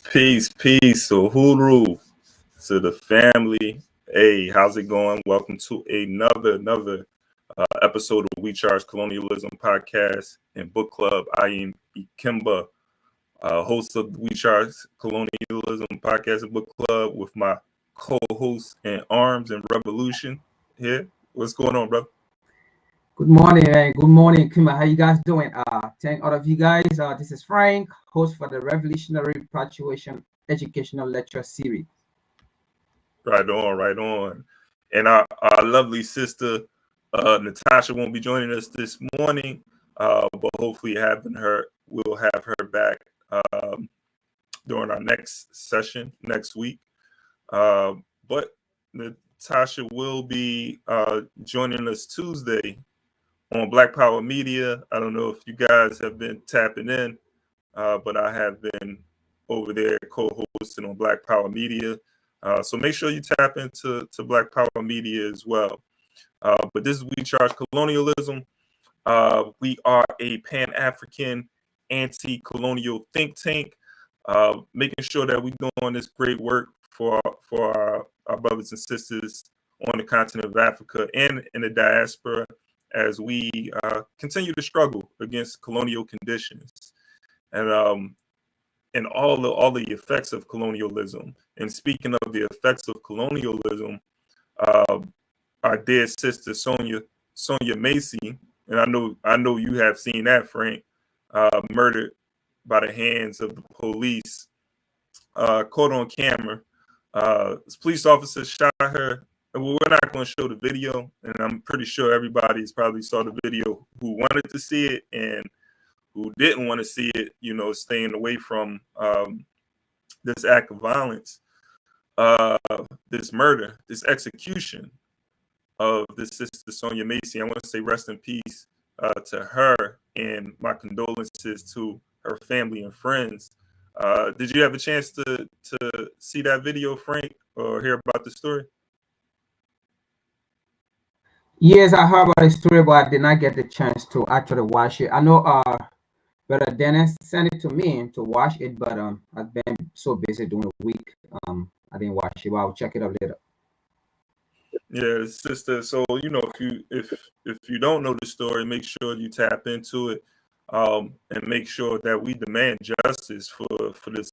Peace. So hooroo to the family. Hey, how's it going? Welcome to another episode of We Charge Colonialism podcast and book club. I am Ikemba, host of the We Charge Colonialism podcast and book club with my co-host in arms and revolution here. What's going on, brother? Good morning, man. Good morning, Kima. How you guys doing? Thank all of you guys. This is Frank, host for the Revolutionary Perpetuation Educational Lecture Series. Right on. And our lovely sister Natasha won't be joining us this morning, but hopefully we'll have her back during our next session next week. But Natasha will be joining us Tuesday on Black Power Media. I don't know if you guys have been tapping in, but I have been over there co-hosting on Black Power Media. So make sure you tap into Black Power Media as well. But this is We Charge Colonialism. We are a Pan-African anti-colonial think tank, making sure that we're doing this great work for our brothers and sisters on the continent of Africa and in the diaspora, as we continue to struggle against colonial conditions and all the effects of colonialism. And speaking of the effects of colonialism, our dear sister Sonia Macy, and I know you have seen that, Frank, murdered by the hands of the police, caught on camera. This police officer shot her. We're not going to show the video, and I'm pretty sure everybody's probably saw the video who wanted to see it and who didn't want to see it, staying away from this act of violence, this murder, this execution of this sister Sonia Macy. I want to say rest in peace to her, and my condolences to her family and friends. Did you have a chance to see that video, Frank, or hear about the story? Yes, I heard about the story, but I did not get the chance to actually watch it. I know Brother Dennis sent it to me to watch it, but I've been so busy during the week. I didn't watch it, but I'll check it out later. Yeah, sister. So if you don't know the story, make sure you tap into it, and make sure that we demand justice for this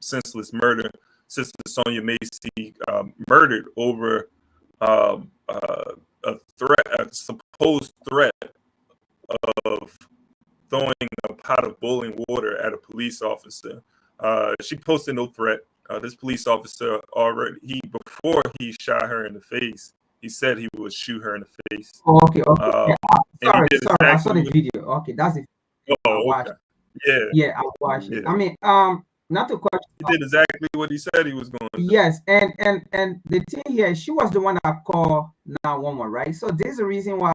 senseless murder. Sister Sonia Macy murdered over a supposed threat of throwing a pot of boiling water at a police officer. She posted no threat. This police officer before he shot her in the face, he said he would shoot her in the face. Okay. Sorry, I saw the video. Okay, that's it. Okay. Yeah, I watched it. I mean, not to question. He did exactly what he said he was going to do. Yes, and the thing here, she was the one that called 911, right? So there's a reason why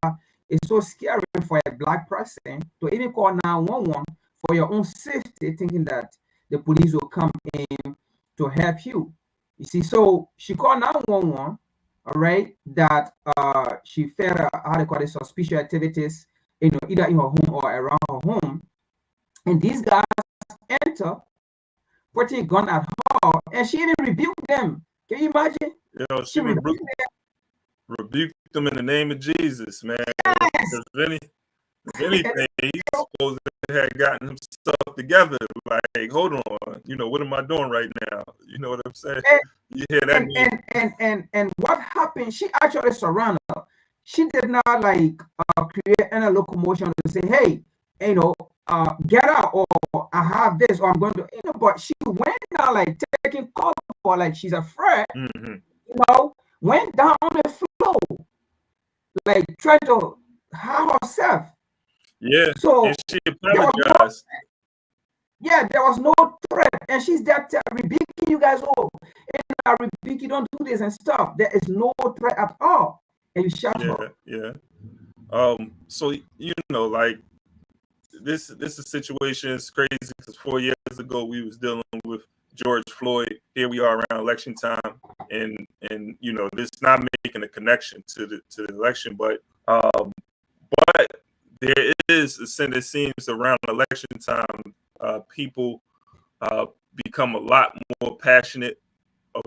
it's so scary for a Black person to even call 911 for your own safety, thinking that the police will come in to help you. You see, so she called 911, all right, that she felt suspicious activities, either in her home or around her home, and these guys enter, putting a gun at her, and she didn't rebuke them. Can you imagine? She rebuked them in the name of Jesus, man. Yes. If anything, he's supposed to have gotten himself together. Like, hold on, what am I doing right now? You know what I'm saying? You hear that? And what happened? She actually surrounded her. She did not create any locomotion to say, hey, get out, or I have this, or I'm going to, but she went down taking cover, she's afraid, went down on the floor, trying to hide herself. Yeah. So and she apologized. There was no threat, and she's there rebuking you guys all. And I rebuke you, don't do this and stuff. There is no threat at all, and you shot her. Yeah. So this situation is crazy because 4 years ago we was dealing with George Floyd. Here we are around election time, and this not making a connection to the election, but there is a sense, it seems, around election time, people become a lot more passionate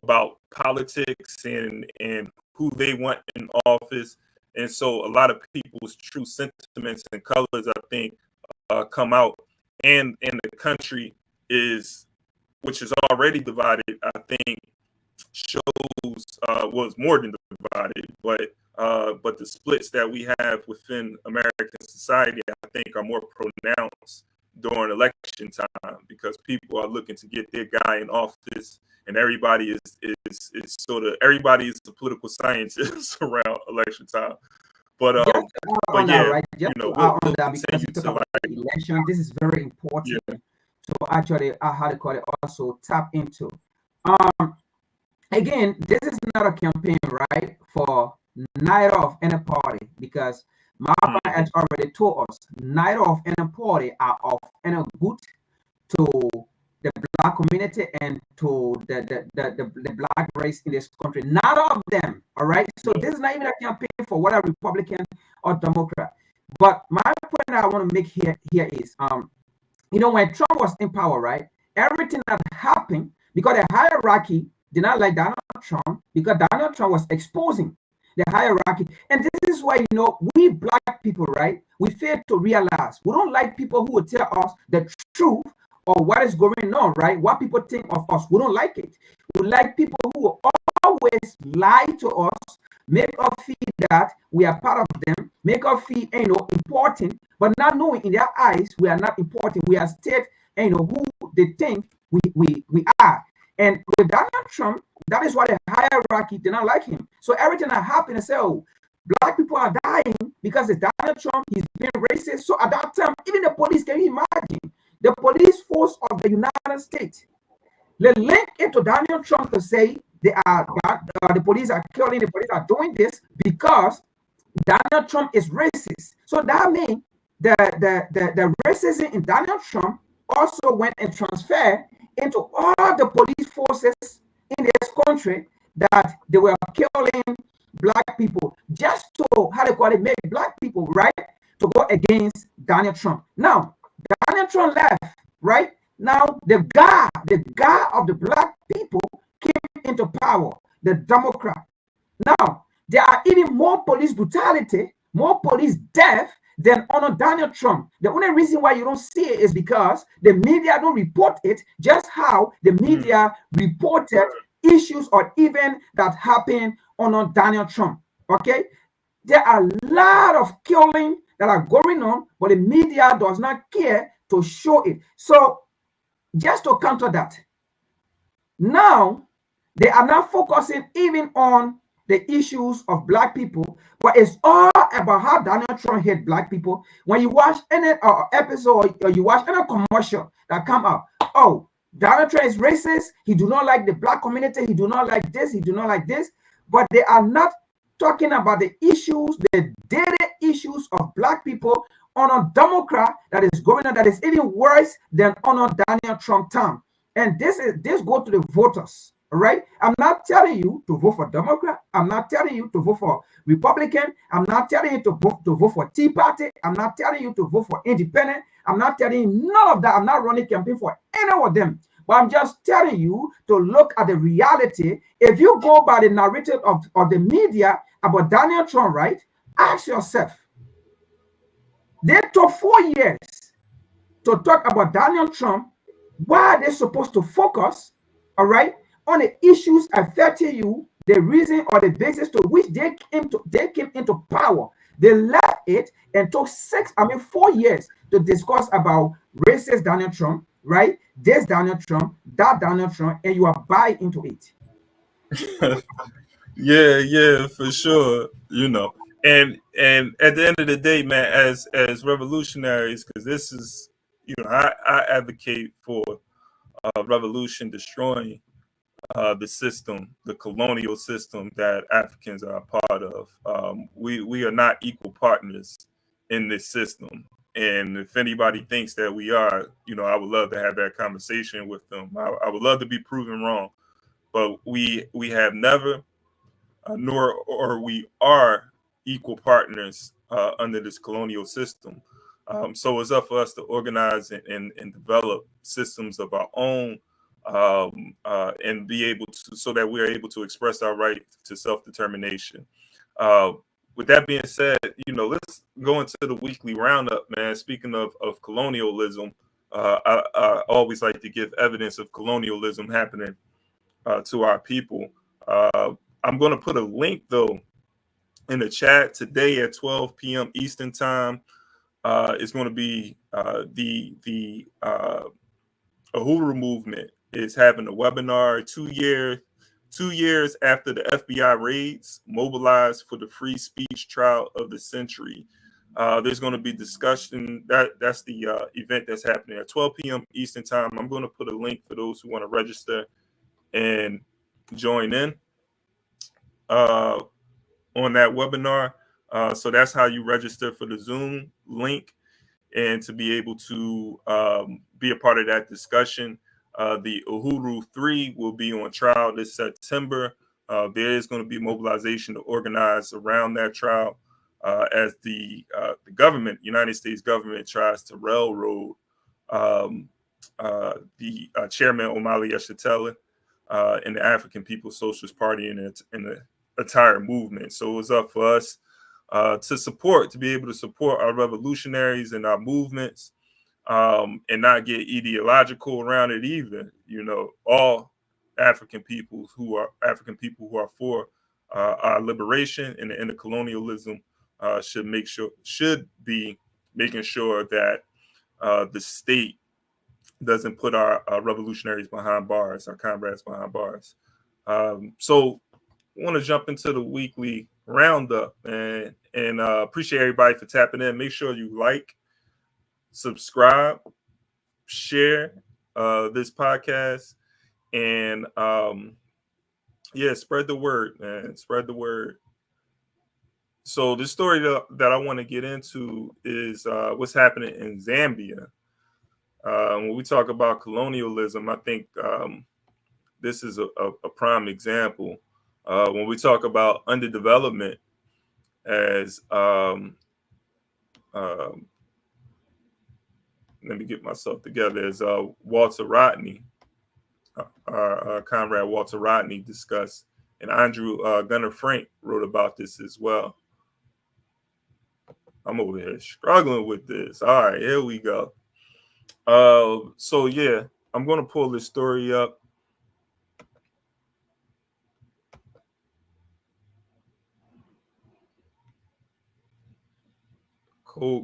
about politics and who they want in office. And so a lot of people's true sentiments and colors, I think, come out. And the country which is already divided, I think, shows was more than divided, but the splits that we have within American society, I think, are more pronounced during election time, because people are looking to get their guy in office, and everybody is everybody is a political scientist around election time. But on yeah, that, right? Just you know, on we'll that, because you continue talk to about the election, this is very important to actually how to call it, also tap into. Again, this is not a campaign, right, for neither of any party, because Malcolm has already told us neither of any party are of any good to the Black community and to the Black race in this country. None of them, all right? So this is not even a campaign for whether Republican or Democrat. But my point I want to make here is, you know, when Trump was in power, right, everything that happened, because the hierarchy did not like Donald Trump, because Donald Trump was exposing the hierarchy. And this is why, you know, we Black people, right, we fail to realize we don't like people who will tell us the truth or what is going on, right? What people think of us. We don't like it. We like people who will always lie to us, make us feel that we are part of them, make us feel, you know, important, but not knowing in their eyes we are not important. We are still, you know, who they think we are. And with Donald Trump, that is why the hierarchy did not like him. So everything that happened, they say, oh, Black people are dying because it's Donald Trump, he's being racist. So at that time, even the police, can you imagine? The police force of the United States, they link into Donald Trump to say the police are killing, the police are doing this because Donald Trump is racist. So that means the racism in Donald Trump also went and transferred into all the police forces in this country, that they were killing Black people just to, how they call it, make Black people, right, to go against Donald Trump. Now, Donald Trump left, right? Now, the guy of the Black people came into power, the Democrat. Now, there are even more police brutality, more police death than under Donald Trump. The only reason why you don't see it is because the media don't report it, just how the media reported issues or events that happened under Donald Trump. Okay? There are a lot of killing that are going on, but the media does not care to show it. So just to counter that, now they are not focusing even on the issues of Black people, but it's all about how Donald Trump hate Black people. When you watch any episode or you watch any commercial that come out, oh, Donald Trump is racist, he do not like the Black community, he do not like this, he do not like this, but they are not talking about the issues, the daily issues of Black people on a Democrat that is going on, that is even worse than on a Donald Trump term. And this go to the voters, right? I'm not telling you to vote for Democrat. I'm not telling you to vote for Republican. I'm not telling you to vote for Tea Party. I'm not telling you to vote for Independent. I'm not telling you none of that. I'm not running campaign for any of them. But I'm just telling you to look at the reality. If you go by the narrative of the media about Donald Trump, right? Ask yourself, they took 4 years to talk about Donald Trump. Why are they supposed to focus, all right, on the issues affecting you, the reason or the basis to which they came into power? They left it and took 4 years to discuss about racist Donald Trump, right? This Donald Trump, that Donald Trump, and you are buying into it. Yeah, for sure. You know, and at the end of the day, man, as revolutionaries, because this is, you know, I advocate for revolution destroying the system, the colonial system that Africans are a part of. We are not equal partners in this system. And if anybody thinks that we are, you know, I would love to have that conversation with them. I would love to be proven wrong, but we have never, nor or we are equal partners under this colonial system. So it's up for us to organize and develop systems of our own and be able to, so that we are able to express our right to self-determination. With that being said, let's go into the weekly roundup, man. Speaking of colonialism, I always like to give evidence of colonialism happening to our people. I'm going to put a link, though, in the chat today at 12 p.m. Eastern time. It's going to be the Uhuru movement is having a webinar 2 years after the FBI raids, mobilized for the free speech trial of the century. There's going to be discussion. That's the event that's happening at 12 p.m. Eastern time. I'm going to put a link for those who want to register and join in on that webinar. So that's how you register for the Zoom link and to be able to be a part of that discussion. The Uhuru 3 will be on trial this September. There is going to be mobilization to organize around that trial as the government, United States government, tries to railroad the chairman Omali Yeshitela and the African People's Socialist Party and the entire movement. So it's up for us to be able to support our revolutionaries and our movements, and not get ideological around it either. All African people who are for our liberation and the end of colonialism should be making sure that the state doesn't put our revolutionaries behind bars, our comrades behind bars. So I want to jump into the weekly roundup, and appreciate everybody for tapping in. Make sure you like, subscribe, share this podcast, and spread the word, man. Spread the word. So the story that I want to get into is what's happening in Zambia. When we talk about colonialism, I think this is a prime example. When we talk about underdevelopment as let me get myself together, as Walter Rodney, our comrade Walter Rodney discussed, and Andrew Gunnar Frank wrote about this as well. I'm over here struggling with this. All right, here we go. So yeah, I'm going to pull this story up.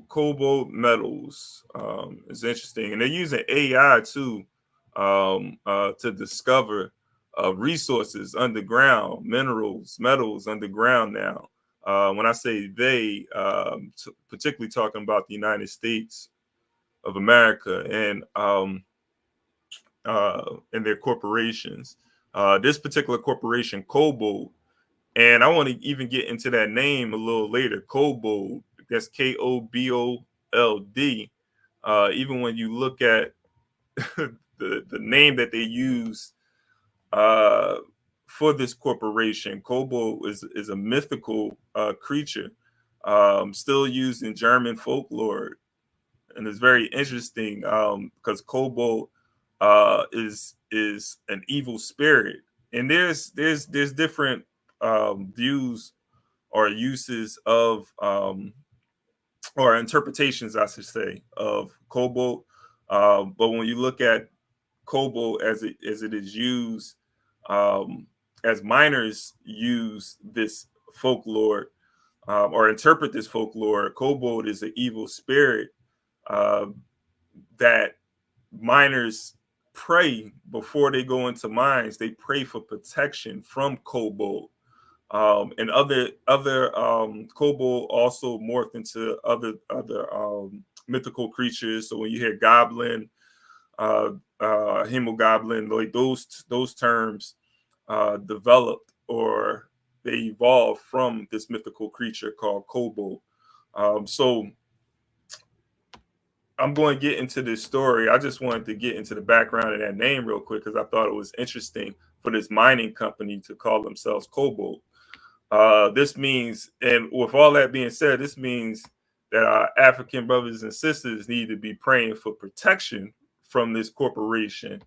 Cobalt metals is interesting, and they're using AI too to discover resources underground, minerals, metals underground now. When I say they, particularly talking about the United States of America and their corporations. This particular corporation, Cobalt, and I want to even get into that name a little later. Cobalt, that's Kobold. Even when you look at the name that they use for this corporation, Cobalt is a mythical creature, still used in German folklore, and it's very interesting because Cobalt is an evil spirit, and there's different views or uses of or interpretations, I should say, of Cobalt. But when you look at Cobalt as it is used, as miners use this folklore or interpret this folklore, Cobalt is an evil spirit that miners pray before they go into mines. They pray for protection from Cobalt. And other Cobalt also morphed into other mythical creatures. So when you hear goblin, hemogoblin, like those terms developed or they evolved from this mythical creature called Cobalt. So I'm going to get into this story. I just wanted to get into the background of that name real quick because I thought it was interesting for this mining company to call themselves Cobalt. This means, and with all that being said, this means that our African brothers and sisters need to be praying for protection from this corporation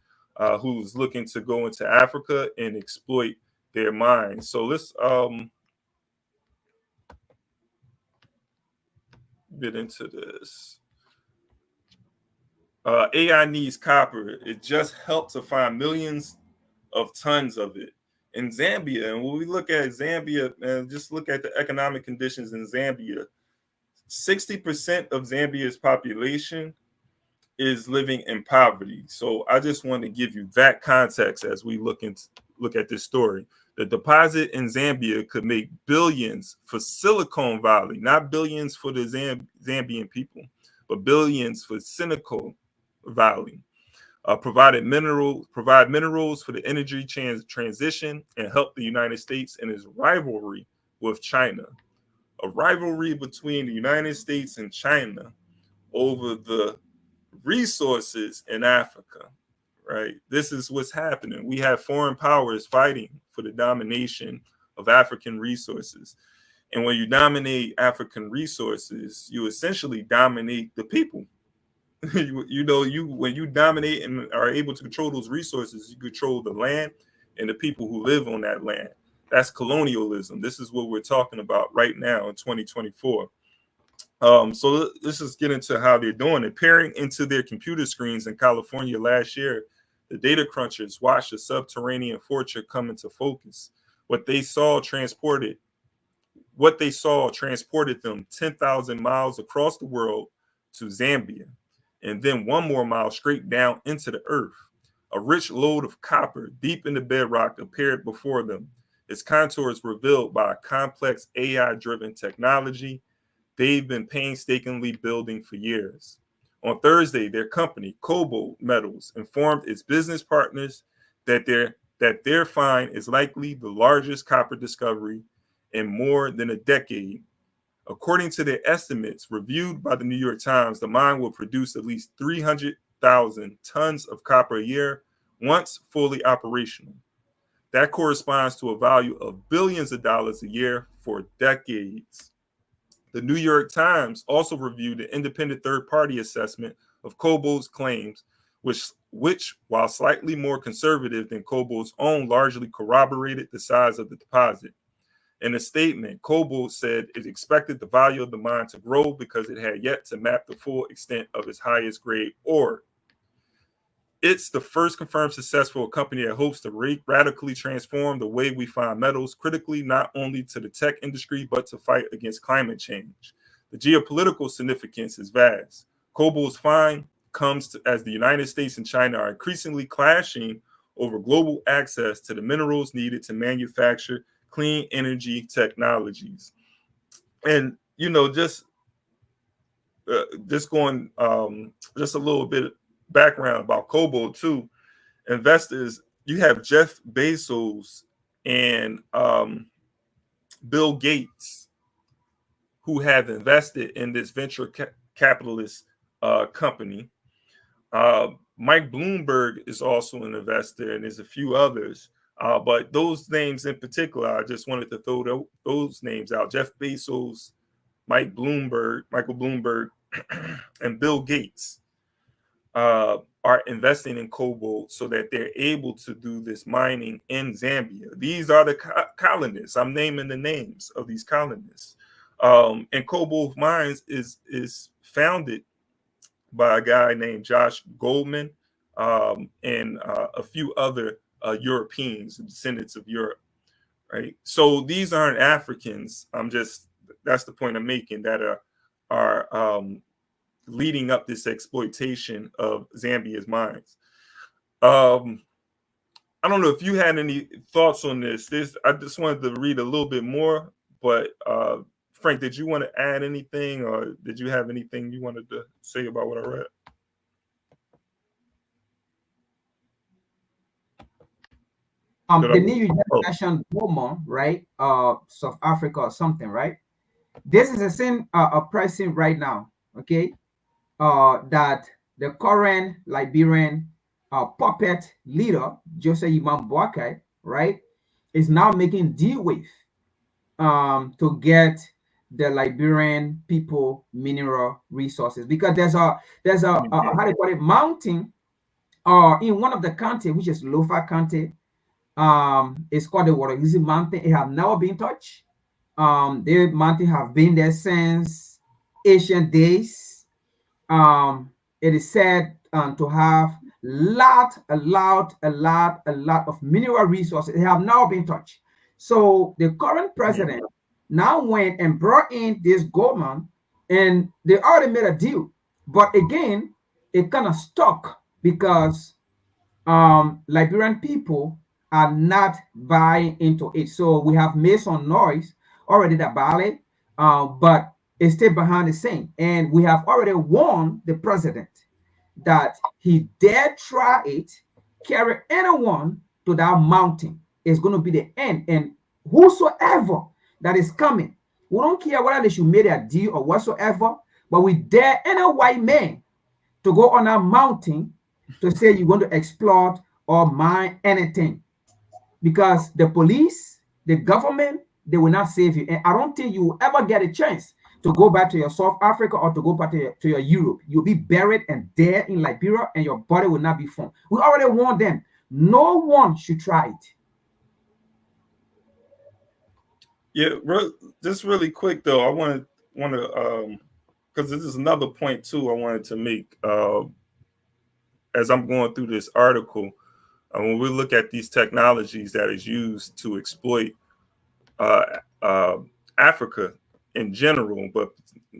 who's looking to go into Africa and exploit their mines. So let's get into this. AI needs copper. It just helped to find millions of tons of it in Zambia. And when we look at Zambia, and just look at the economic conditions in Zambia, 60% of Zambia's population is living in poverty. So I just want to give you that context as we look at this story. The deposit in Zambia could make billions for Silicon Valley, not billions for the Zambian people, but billions for Silicon Valley. Provide minerals for the energy transition and help the United States in its rivalry with China. A rivalry between the United States and China over the resources in Africa, right? This is what's happening. We have foreign powers fighting for the domination of African resources. And when you dominate African resources, you essentially dominate the people. When you dominate and are able to control those resources, you control the land and the people who live on that land. That's colonialism. This is what we're talking about right now in 2024. So let's just get into how they're doing it. Peering into their computer screens in California last year, the data crunchers watched a subterranean fortune come into focus. What they saw transported them 10,000 miles across the world to Zambia, and then one more mile straight down into the earth. A rich lode of copper deep in the bedrock appeared before them, its contours revealed by a complex AI-driven technology they've been painstakingly building for years. On Thursday, their company, Cobalt Metals, informed its business partners that their find is likely the largest copper discovery in more than a decade. According to their estimates reviewed by the New York Times, the mine will produce at least 300,000 tons of copper a year once fully operational. That corresponds to a value of billions of dollars a year for decades. The New York Times also reviewed an independent third-party assessment of Cobalt's claims, which, while slightly more conservative than Cobalt's own, largely corroborated the size of the deposit. In a statement, Cobalt said it expected the value of the mine to grow because it had yet to map the full extent of its highest grade ore. It's the first confirmed success for a company that hopes to radically transform the way we find metals, critically not only to the tech industry, but to fight against climate change. The geopolitical significance is vast. Cobalt's find comes as the United States and China are increasingly clashing over global access to the minerals needed to manufacture clean energy technologies. And, just going just a little bit background about Cobalt too. Investors, you have Jeff Bezos and Bill Gates, who have invested in this venture capitalist company. Mike Bloomberg is also an investor, and there's a few others. But those names in particular, I just wanted to throw those names out. Jeff Bezos, Michael Bloomberg, and Bill Gates are investing in Cobalt so that they're able to do this mining in Zambia. These are the colonists. I'm naming the names of these colonists. And Cobalt Mines is founded by a guy named Josh Goldman and a few other Europeans, descendants of Europe, right? So these aren't Africans. That's the point I'm making, that are leading up this exploitation of Zambia's mines. I don't know if you had any thoughts on this. I just wanted to read a little bit more, but Frank, did you want to add anything, or did you have anything you wanted to say about what I read? The new you just mentioned Goma, right? South Africa or something, right? This is the same pricing right now, okay? That the current Liberian puppet leader, Jose Imam Boakai, right, is now making deal with to get the Liberian people mineral resources, because there's a how do you call it, mounting or in one of the county, which is Lofa County. It's called the Waterhizi Mountain. It have never been touched. The mountain have been there since ancient days. It is said to have a lot of mineral resources. They have now been touched. So the current president now went and brought in this Goldman, and they already made a deal. But again, it kind of stuck because Liberian people are not buying into it. So we have made some noise already about it, but it's still behind the scene. And we have already warned the president that he dare try it, carry anyone to that mountain. It's going to be the end. And whosoever that is coming, we don't care whether they should make a deal or whatsoever, but we dare any white man to go on a mountain to say you're going to exploit or mine anything, because the police, the government, they will not save you. And I don't think you will ever get a chance to go back to your South Africa or to go back to your Europe. You'll be buried and dead in Liberia, and your body will not be found. We already warned them. No one should try it. Yeah, just really quick though, I want to because this is another point too I wanted to make as I'm going through this article. When we look at these technologies that is used to exploit Africa in general, but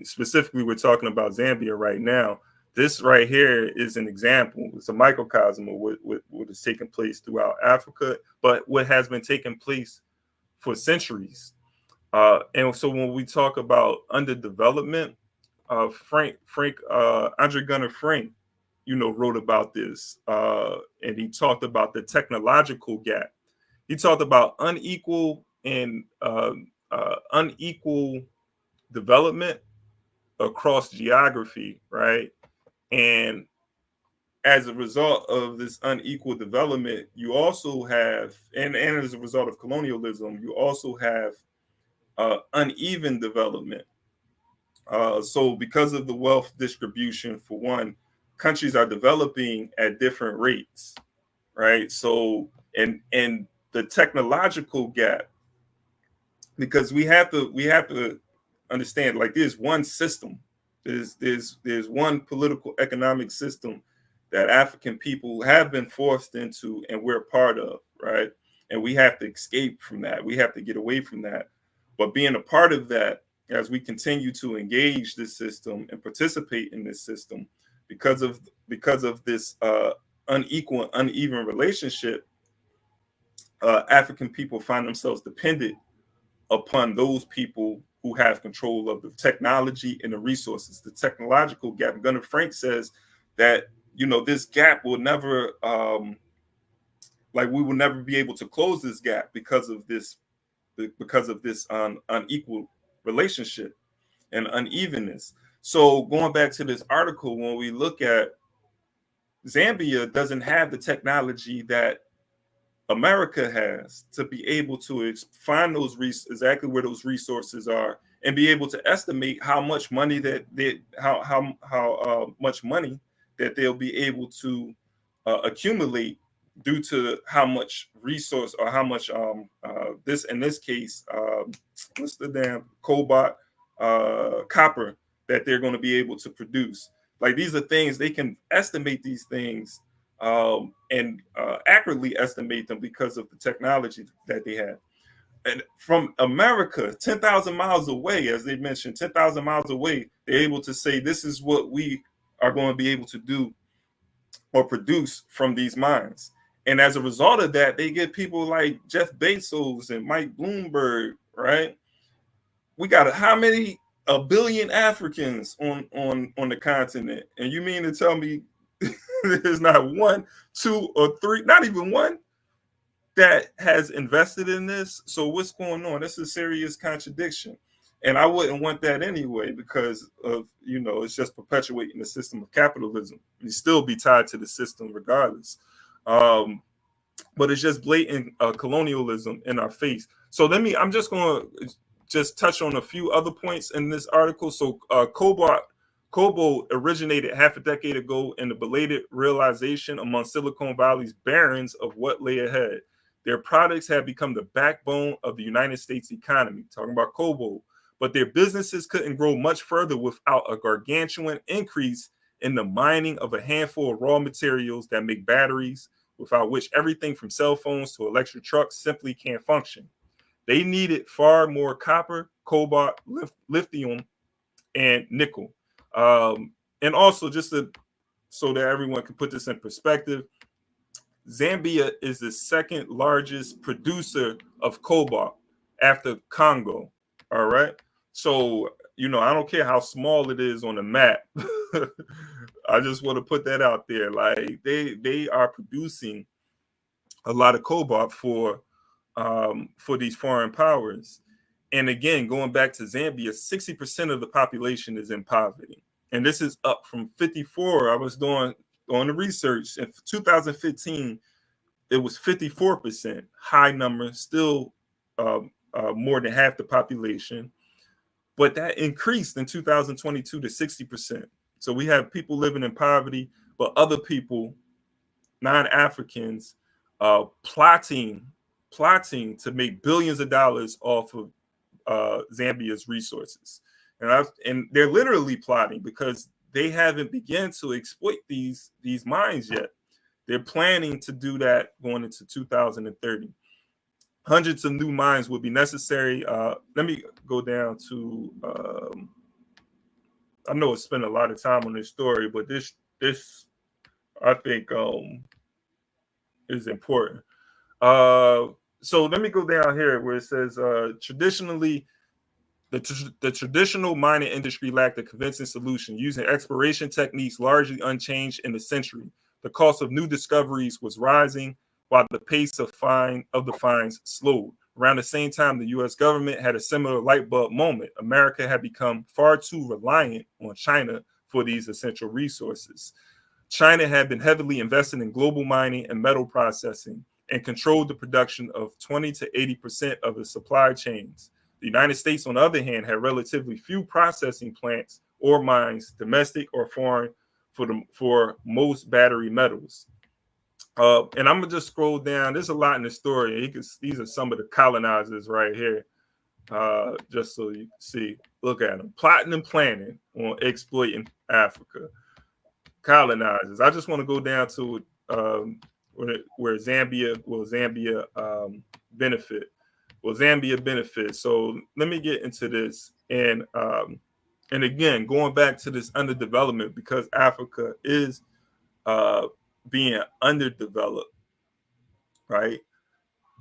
specifically we're talking about Zambia right now. This right here is an example. It's a microcosm of what is taking place throughout Africa, but what has been taking place for centuries. And so when we talk about underdevelopment, Andre Gunnar Frank, wrote about this, and he talked about the technological gap. He talked about unequal development across geography, right? And as a result of this unequal development, you also have, and as a result of colonialism, you also have uneven development. So because of the wealth distribution, for one, countries are developing at different rates, right? So and the technological gap, because we have to understand, like, there's one system, there's one political economic system that African people have been forced into and we're part of, right? And we have to escape from that. We have to get away from that. But being a part of that, as we continue to engage this system and participate in this system, because of this unequal and uneven relationship, African people find themselves dependent upon those people who have control of the technology and the resources. The technological gap. Gunnar Frank says that this gap will never, we will never be able to close this gap because of this unequal relationship and unevenness. So going back to this article, when we look at Zambia, doesn't have the technology that America has to be able to find those exactly where those resources are and be able to estimate how much money much money that they'll be able to accumulate due to how much resource or how much this, in this case, what's the damn cobalt, copper that they're going to be able to produce. Like, these are things they can estimate these things and accurately estimate them because of the technology that they have. And from America, 10,000 miles away, as they mentioned, 10,000 miles away, they're able to say, this is what we are going to be able to do or produce from these mines. And as a result of that, they get people like Jeff Bezos and Mike Bloomberg, right? We got how many? 1 billion Africans on the continent. And you mean to tell me there's not 1, 2, or 3, not even one, that has invested in this? So what's going on? That's a serious contradiction. And I wouldn't want that anyway, because of, it's just perpetuating the system of capitalism. You still be tied to the system regardless. But it's just blatant colonialism in our face. So I'm just going to just touch on a few other points in this article. So cobalt Cobalt originated half a decade ago in the belated realization among Silicon Valley's barons of what lay ahead. Their products have become the backbone of the United States economy, talking about cobalt, but their businesses couldn't grow much further without a gargantuan increase in the mining of a handful of raw materials that make batteries, without which everything from cell phones to electric trucks simply can't function. They needed far more copper, cobalt, lithium, and nickel. And also, so that everyone can put this in perspective, Zambia is the second largest producer of cobalt after Congo. All right. So, I don't care how small it is on the map. I just want to put that out there. Like they are producing a lot of cobalt for these foreign powers. And again, going back to Zambia, 60% of the population is in poverty. And this is up from 54. I was doing on the research in 2015, it was 54%, high number, still more than half the population. But that increased in 2022 to 60%. So we have people living in poverty, but other people, non-Africans, plotting to make billions of dollars off of Zambia's resources. And they're literally plotting because they haven't begun to exploit these mines yet. They're planning to do that going into 2030. Hundreds of new mines will be necessary. Let me go down to, I know I spent a lot of time on this story, but this I think is important. So let me go down here where it says traditionally, the traditional mining industry lacked a convincing solution, using exploration techniques largely unchanged in the century. The cost of new discoveries was rising, while the pace of the finds slowed. Around the same time, the U.S. government had a similar light bulb moment. America had become far too reliant on China for these essential resources. China had been heavily invested in global mining and metal processing and controlled the production of 20 to 80% of the supply chains. The United States, on the other hand, had relatively few processing plants or mines, domestic or foreign, for most battery metals. And I'm gonna just scroll down. There's a lot in the story. These are some of the colonizers right here. Just so you can see. Look at them, plotting and planning on exploiting Africa. Colonizers. I just want to go down to where Zambia benefit. Well, Zambia benefits. So let me get into this. And again, going back to this underdevelopment, because Africa is being underdeveloped, right?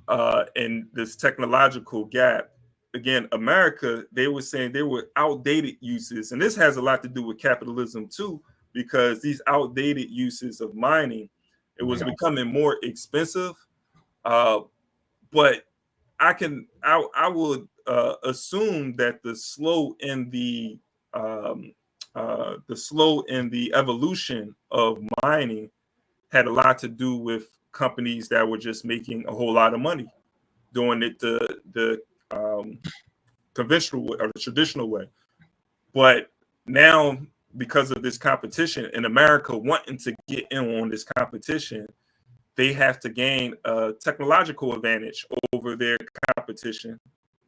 And this technological gap. Again, America, they were saying there were outdated uses. And this has a lot to do with capitalism too, because these outdated uses of mining, it was becoming more expensive. But I would assume that the slow in the evolution of mining had a lot to do with companies that were just making a whole lot of money doing it the conventional way or the traditional way. But now, because of this competition in America wanting to get in on this competition, they have to gain a technological advantage over their competition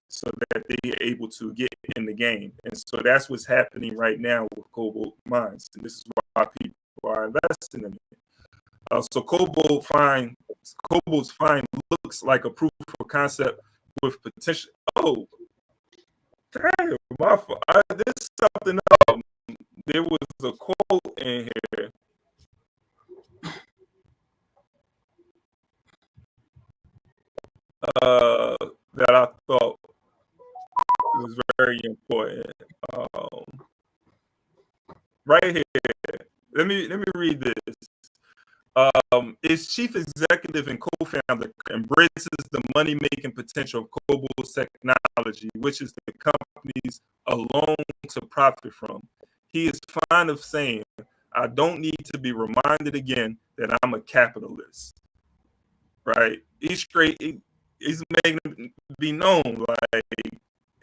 so that they are able to get in the game. And so that's what's happening right now with cobalt mines. And this is why people are investing in it. So cobalt's find looks like a proof of concept with potential. Oh, damn, my fault. There's something else. There was a quote in here. That I thought was very important. Right here. Let me read this. Its chief executive and co-founder embraces the money-making potential of Cobalt's technology, which is the company's alone to profit from. He is fond of saying, "I don't need to be reminded again that I'm a capitalist." Right? He's making it be known, like,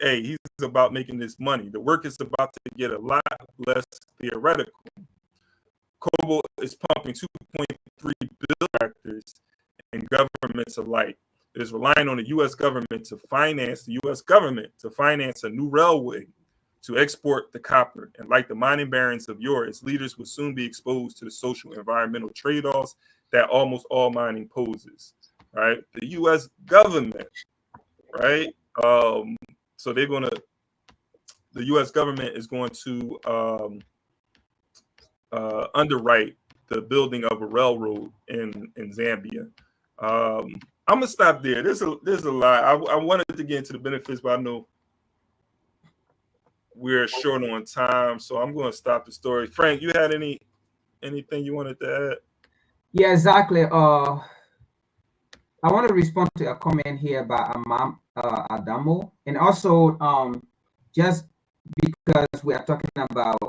hey, he's about making this money. The work is about to get a lot less theoretical. Cobalt is pumping 2.3 billion factors and governments alike. It is relying on the U.S. government to finance a new railway to export the copper. And like the mining barons of yore, its leaders will soon be exposed to the social and environmental trade-offs that almost all mining poses. Right, the U.S. government, right? So the U.S. government is going to underwrite the building of a railroad in Zambia. I'm gonna stop there. There's a lot. I wanted to get into the benefits, but I know we're short on time, so I'm going to stop the story. Frank, you had anything you wanted to add? Yeah, exactly. I want to respond to a comment here by Adamo, and also just because we are talking about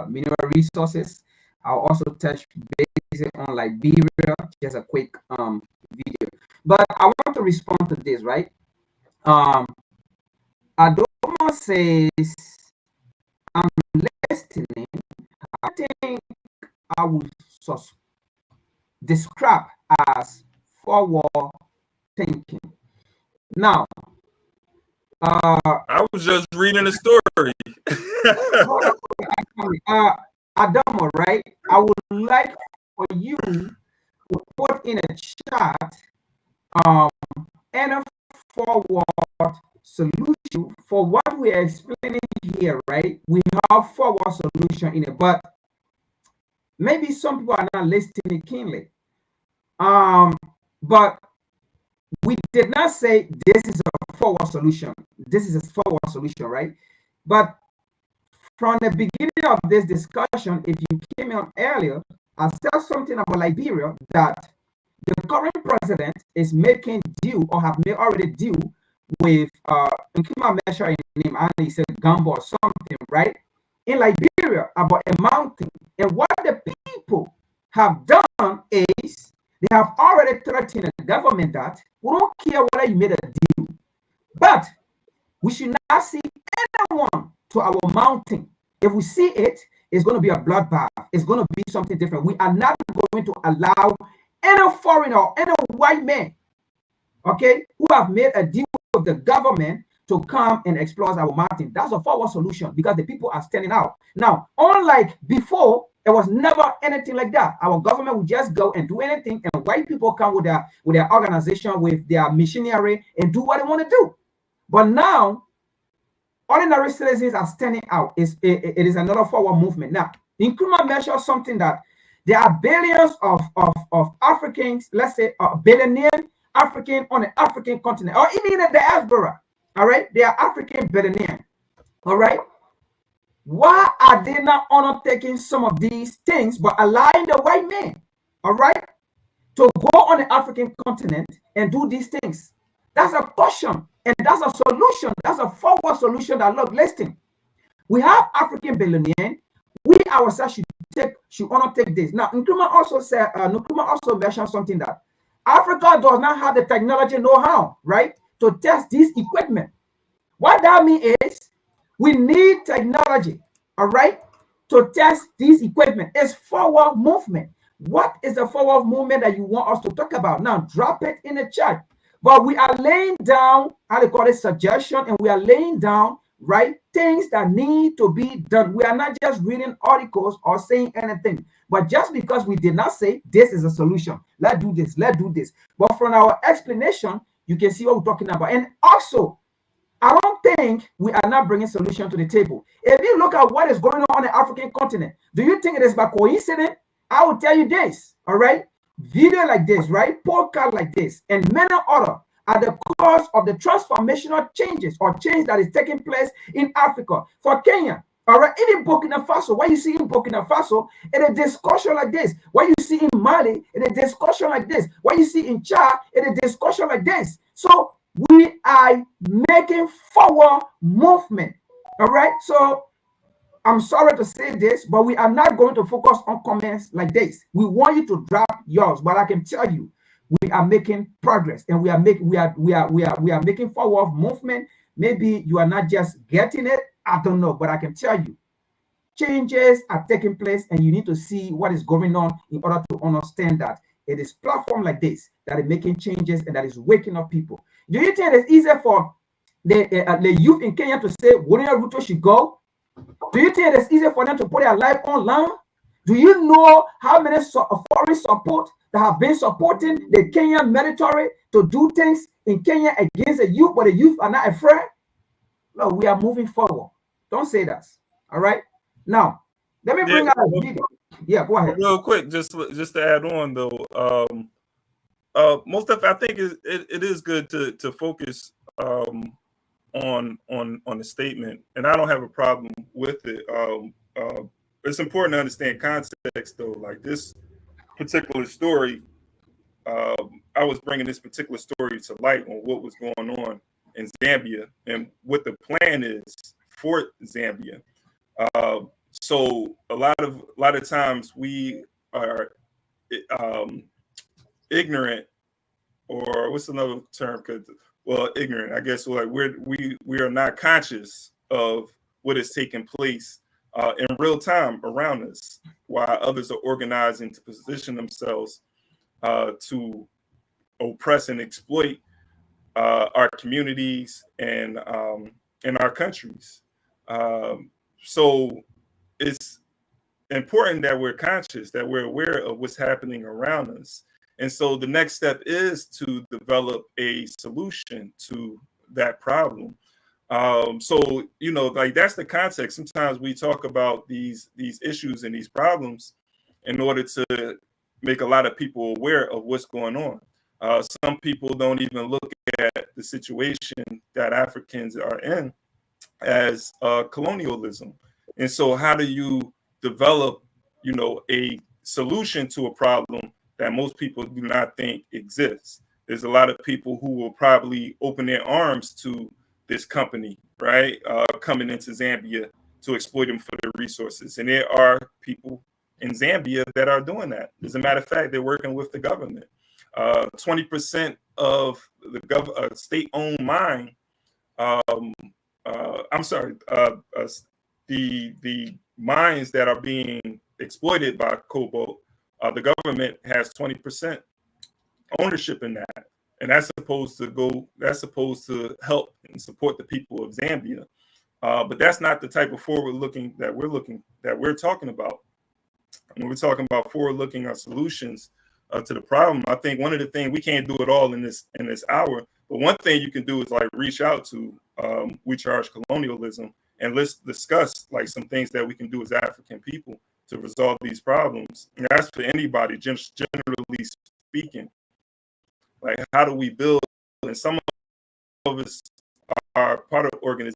mineral resources, I'll also touch base on Liberia, just a quick video. But I want to respond to this, right? Adamo says, I'm listening. I think I would describe as forward thinking. Now, I was just reading the story. Adamo, right? I would like for you to put in a chat and a forward solution for what we are explaining here, right? We have forward solution in it, but maybe some people are not listening keenly. But we did not say this is a forward solution. This is a forward solution, right? But from the beginning of this discussion, if you came on earlier, I said something about Liberia that the current president is making deal or have made already deal with Nkrumah measure in name, and he said Gambo or something, right? In Liberia about a mountain. And what the people have done is they have already threatened the government that we don't care whether you made a deal, but we should not see anyone to our mountain. If we see it, it's going to be a bloodbath. It's going to be something different. We are not going to allow any foreigner or any white man, okay, who have made a deal with the government to come and explore our mountain. That's a forward solution because the people are standing out. Now, unlike before, there was never anything like that. Our government would just go and do anything, and white people come with their organization, with their machinery, and do what they want to do. But now, ordinary citizens are standing out. It is another forward movement. Now, Nkrumah measures something that there are billions of Africans, let's say a billionaire African on the African continent, or even in the diaspora. All right, they are African billionaires. All right. Why are they not undertaking some of these things but allowing the white man, all right, to go on the African continent and do these things? That's a question, and that's a solution. That's a forward solution that, look, listen, we have African billionaires. We ourselves should undertake this. Now, Nkrumah also mentioned something that Africa does not have the technology know-how, right, to test this equipment. What that means is we need technology, all right, to test this equipment. It's forward movement. What is the forward movement that you want us to talk about? Now, drop it in the chat. But we are laying down, how they call it, suggestion, and we are laying down, right, things that need to be done. We are not just reading articles or saying anything. But just because we did not say this is a solution, let's do this, let's do this. But from our explanation, you can see what we're talking about. And also, I don't think we are not bringing solution to the table. If you look at what is going on the African continent, do you think it is by coincidence? I will tell you this, all right? Video like this, right? Podcast like this, and many other are the cause of the transformational changes or change that is taking place in Africa. For Kenya, all right, even Burkina Faso, what you see in Burkina Faso, in a discussion like this, what you see in Mali, in a discussion like this, what you see in Chad, in a discussion like this. So we are making forward movement, all right? So I'm sorry to say this, but we are not going to focus on comments like this. We want you to drop yours, but I can tell you, we are making progress, and we are making forward movement maybe you are not just getting it. I don't know, but I can tell you, changes are taking place, and you need to see what is going on in order to understand that it is platform like this that is making changes and that is waking up people. Do you think it's easier for the youth in Kenya to say William Ruto should go? Do you think it's easier for them to put their life online? Do you know how many foreign support that have been supporting the Kenyan military to do things in Kenya against the youth, but the youth are not afraid? No, we are moving forward. Don't say that. All right. Now, let me bring out a video. Yeah, go ahead. Real quick, just to add on though, most of I think it is good to focus on the statement, and I don't have a problem with it. It's important to understand context though. Like this particular story, I was bringing this particular story to light on what was going on in Zambia and what the plan is for Zambia. So a lot of times we are ignorant, or what's another term? Ignorant. I guess like we are not conscious of what is taking place in real time around us, while others are organizing to position themselves to oppress and exploit our communities and our countries. So it's important that we're conscious, that we're aware of what's happening around us. And so the next step is to develop a solution to that problem. So, like that's the context. Sometimes we talk about these issues and these problems in order to make a lot of people aware of what's going on. Some people don't even look at the situation that Africans are in as colonialism. And so how do you develop, a solution to a problem that most people do not think exists? There's a lot of people who will probably open their arms to this company, right? Coming into Zambia to exploit them for their resources. And there are people in Zambia that are doing that. As a matter of fact, they're working with the government. 20% of the state-owned mine, the mines that are being exploited by cobalt, the government has 20% ownership in that, and that's supposed to help and support the people of Zambia. But that's not the type of forward-looking that we're talking about. When we're talking about forward-looking solutions to the problem, I think one of the things, we can't do it all in this hour, but one thing you can do is like reach out to We Charge Colonialism, and let's discuss like some things that we can do as African people to resolve these problems. And that's for anybody, just generally speaking. Like, how do we build? And some of us are part of organizations.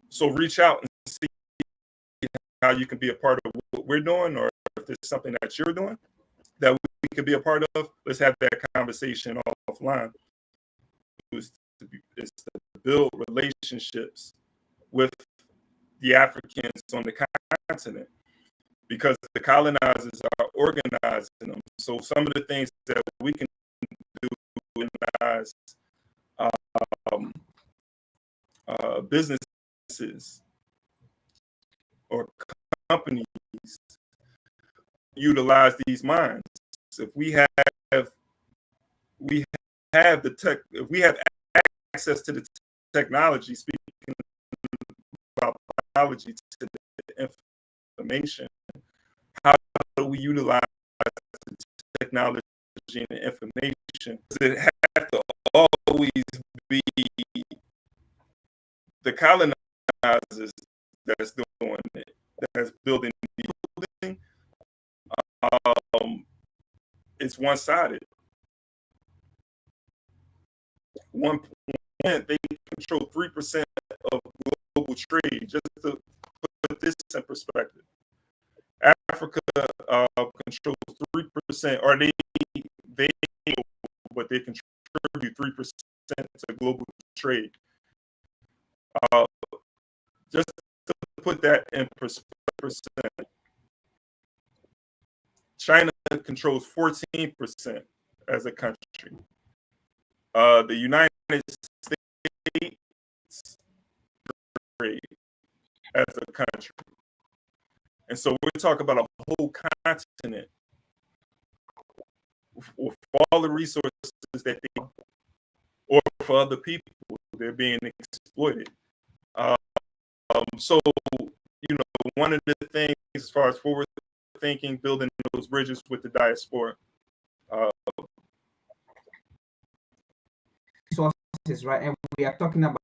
So reach out and see how you can be a part of what we're doing, or if there's something that you're doing that we could be a part of. Let's have that conversation offline. Is to build relationships with the Africans on the continent, because the colonizers are organizing them. So some of the things that we can do as businesses or companies utilize these mines. If we have the tech, if we have access to the technology, speaking about technology to the information, how do we utilize the technology and the information? Does it have to always be the colonizers that's doing it, that's building the building? It's one-sided. They control 3% of global trade. Just to put this in perspective, Africa controls 3%, or they but they contribute 3% to global trade. Just to put that in perspective, China controls 14% as a country. the United States as a country. And so we're talking about a whole continent with all the resources that they, or for other people, they're being exploited. So, you know, one of the things as far as forward thinking, building those bridges with the diaspora. Resources, right? And we are talking about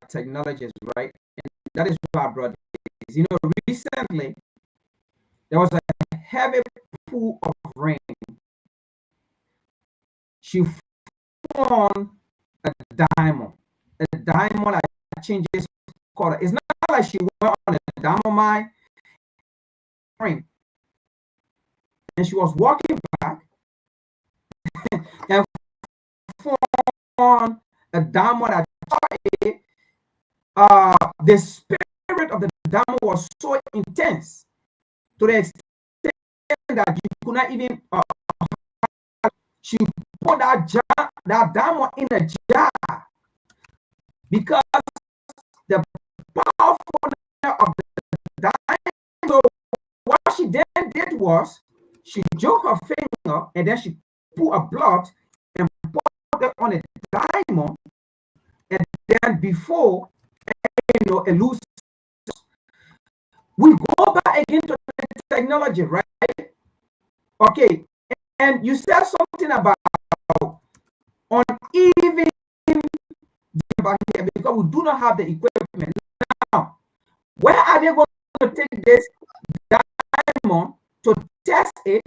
technologies, right? And that is why I brought this. You know, recently there was a heavy pool of rain. She found a diamond that changes color. It's not like she went on a diamond mine and she was walking back and found a diamond that the spirit of the diamond was so intense to the extent that you could not even she put that diamond in a jar because the powerfulness of the diamond. So what she then did was she took her finger and then she put a blood and put it on a diamond, and then before, you know, a loose. We go back again to the technology, right? Okay, and you said something about uneven here because we do not have the equipment. Now, where are they going to take this diamond to test it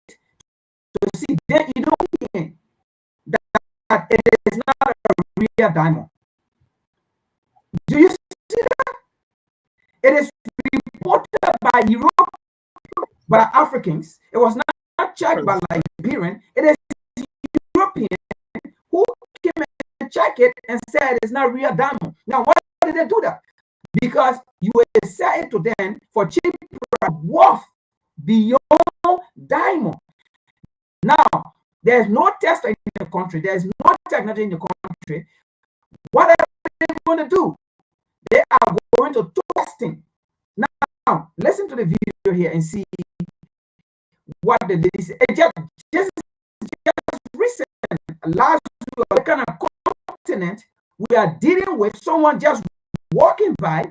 to see that you know that it is not a real diamond? Do you see that? It is reported by Europe, by Africans. It was not checked by Liberian. It is European who came and checked it and said it's not real diamond. Now, why did they do that? Because you will sell it to them for cheap worth beyond diamond. Now, there's no tester in the country. There's no technology in the country. What are they going to do? They are going to testing. Now, listen to the video here and see what the lady said. Just recent, last week, what kind of continent we are dealing with someone just walking by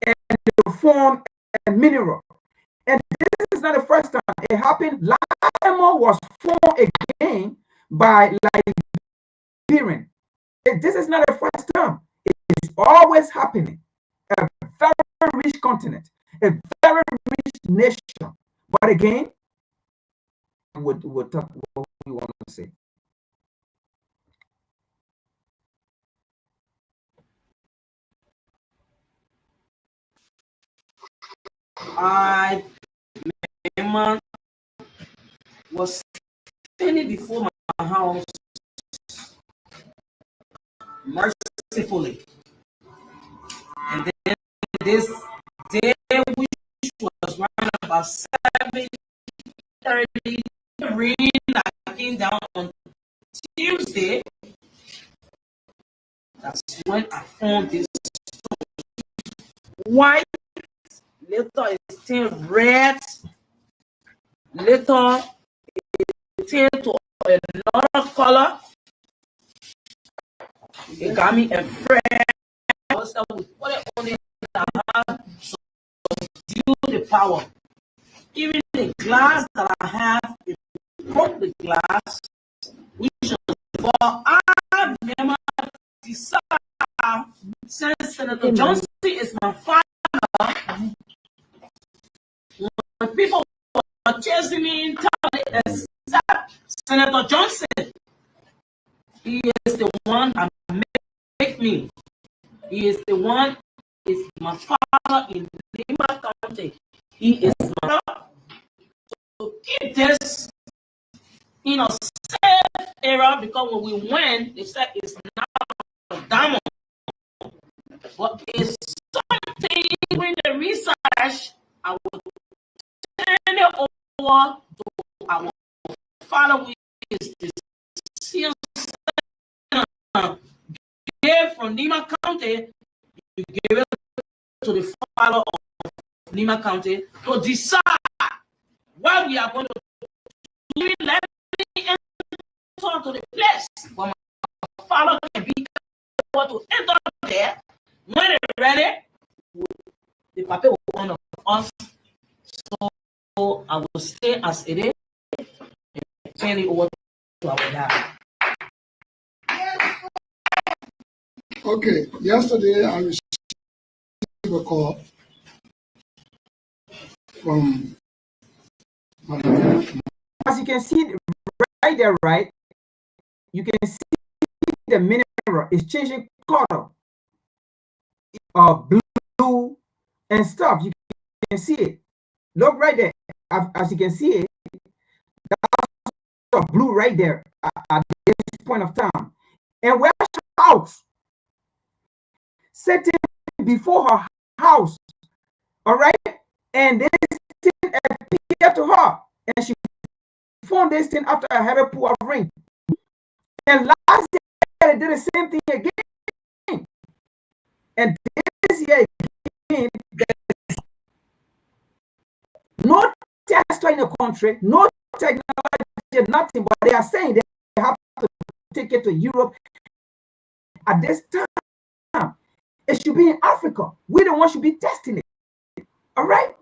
and they form a mineral. And this is not the first time it happened. Diamond was formed again by Liberian. This is not the first time. It is always happening. A very rich continent, a very rich nation. But again, we'll talk what we want to say. I was standing before my house mercifully, and then this day, which was around about 7:30, rain that came down on Tuesday. That's when I found this white. Later it turned red. Later it turned to another color. It got me a friend. I was with put it on it so due the power. Even the glass that I have, it broke the glass. Which was for I remember decide since Senator Johnson is my father. When people were chasing me in town, except Senator Johnson, he is the one that make me. He is the one, is my father in Lima County. He is my father. So keep this in a safe area, because when we went, they said it's not a diamond. But it's something during the research, I will turn it over to our father, who is the deceased give from Lima County, you give it to the father of Lima County to decide what we are going to do. Let me enter to the place where my father can be able to enter there. When it's ready, the papa will one of us. So I will stay as it is and turn it over to our dad. Okay, yesterday I received a call from my as you can see right there, right? You can see the mineral is changing color, blue and stuff. You can see it. Look right there. As you can see it, that's blue right there at this point of time. And where's her house? Sitting before her house, all right? And this thing appeared to her, and she found this thing after I had a pool of rain. And last year, they did the same thing again. And this year again, there's no tester in the country, no technology, nothing, but they are saying they have to take it to Europe at this time. It should be in Africa. We the ones should be testing it. All right?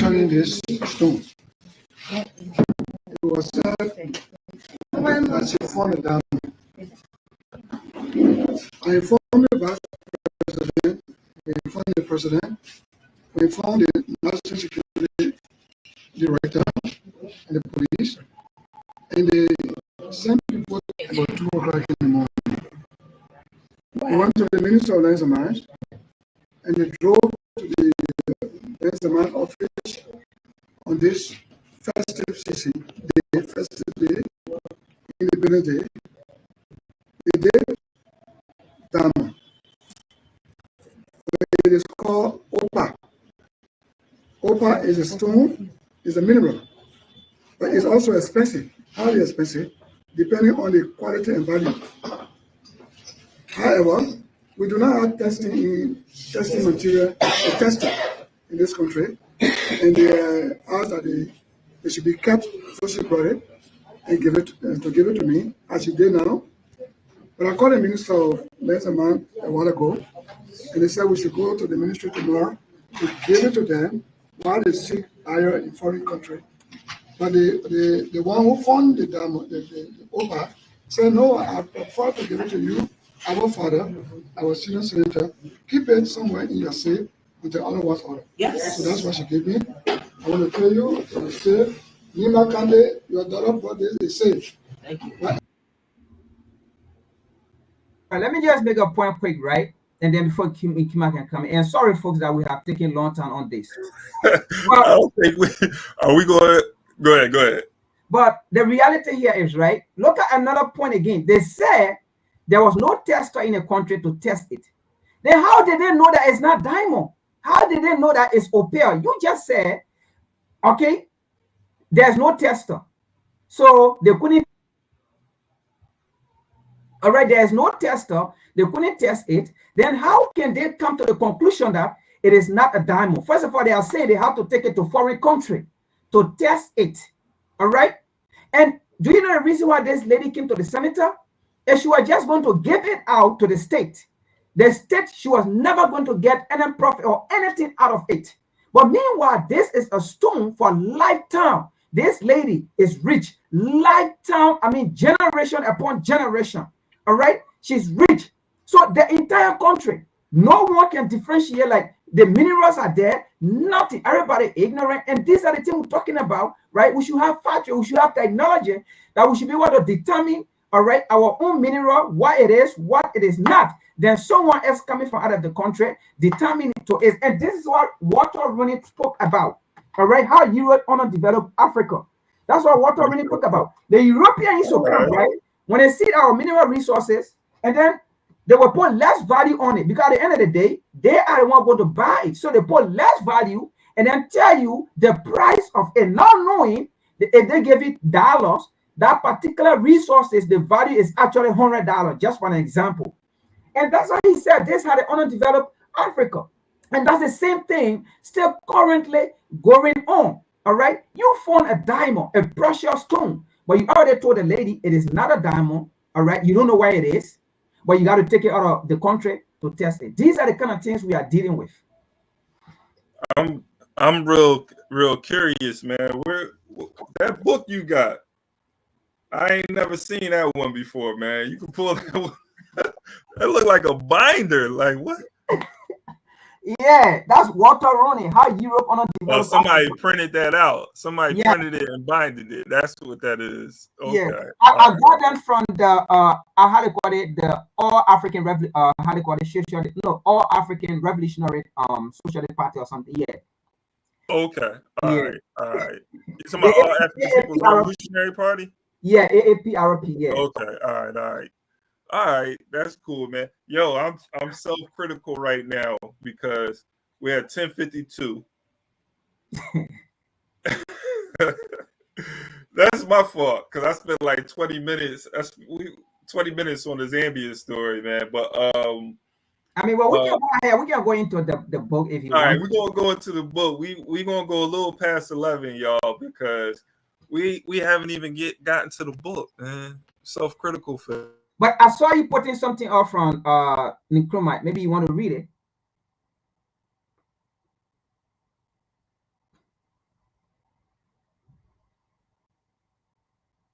concerning this stone. It was said that she found a diamond. I informed the vice president, I informed the president, I informed the national security director and the police, and they sent people about 2 o'clock in the morning. They went to the Minister of Lands and Mines, and they drove to the Lands and Mines office on this festive season, festive day, Independence Day. They did diamond. It is called opal. Opal is a stone, is a mineral, but it's also expensive, highly expensive, depending on the quality and value. However, we do not have testing material to test it in this country, and they asked that they should be kept before she brought it and give it to me, as she did now. But I called the Minister of Lands and Mines a while ago, and they said we should go to the ministry tomorrow to give it to them while they seek iron in foreign country. But the one who found the diamond, the opal, said, no, I prefer to give it to you, our father, our senior senator. Keep it somewhere in your safe until other was ordered. Yes. So that's what she gave me. I want to tell you, you're safe. Nima Kande, your daughter body is safe. Thank you. Let me just make a point quick, right? And then before Kima can come in. And sorry, folks, that we have taken long time on this. I don't think are we going to go ahead. But the reality here is, right? Look at another point again. They said there was no tester in the country to test it. Then how did they know that it's not diamond? How did they know that it's opal? You just said, okay, there's no tester. So they couldn't. All right, there's no tester. They couldn't test it. Then how can they come to the conclusion that it is not a diamond? First of all, they are saying they have to take it to foreign country to test it. All right. And do you know the reason why this lady came to the senator? If she was just going to give it out to the state, she was never going to get any profit or anything out of it. But meanwhile, this is a stone for lifetime. This lady is rich, lifetime, generation upon generation. All right, she's rich. So the entire country, no one can differentiate, like the minerals are there, nothing, everybody ignorant. And these are the things we're talking about, right? We should have factory, we should have technology that we should be able to determine, all right, our own mineral, what it is, what it is not. Then someone else coming from out of the country determine it to is. And this is what Walter Rooney spoke about, all right, how Europe want to develop Africa. That's what Walter Rooney spoke about. The European used to come, right? When they see our mineral resources, and then they will put less value on it, because at the end of the day, they are the one going to buy it. So they put less value, and then tell you the price of it, not knowing that if they give it dollars, that particular resources, the value is actually $100, just for an example. And that's why he said this had an underdeveloped Africa. And that's the same thing still currently going on. All right. You found a diamond, a precious stone, but you already told the lady it is not a diamond. All right. You don't know where it is, but you got to take it out of the country to test it. These are the kind of things we are dealing with. I'm real curious, man. Where that book you got? I ain't never seen that one before, man. You can pull that one. That look like a binder. Like what? Yeah, that's Walter Roney, how Europe underdeveloped. Oh, somebody printed that out. Somebody Yeah. printed it and binded it. That's what that is. Okay. Yeah, I got them from the how they call it, the All African how they call it, Socialist, no, All African Revolutionary Socialist Party or something. Yeah. Okay. Yeah. All right. You talking about All African People's Revolutionary Party? Yeah, AAPRP. Yeah. Okay. All right. That's cool, man. Yo, I'm self-critical right now because we're at 10:52. That's my fault because I spent like 20 minutes. 20 minutes on the Zambia story, man. But I mean, well, we can go ahead. We can go into the book if you want. All right, we're gonna go into the book. We gonna go a little past 11, y'all, because we haven't even gotten to the book, man. Self-critical for. But I saw you putting something off from Nkrumah. Maybe you want to read it.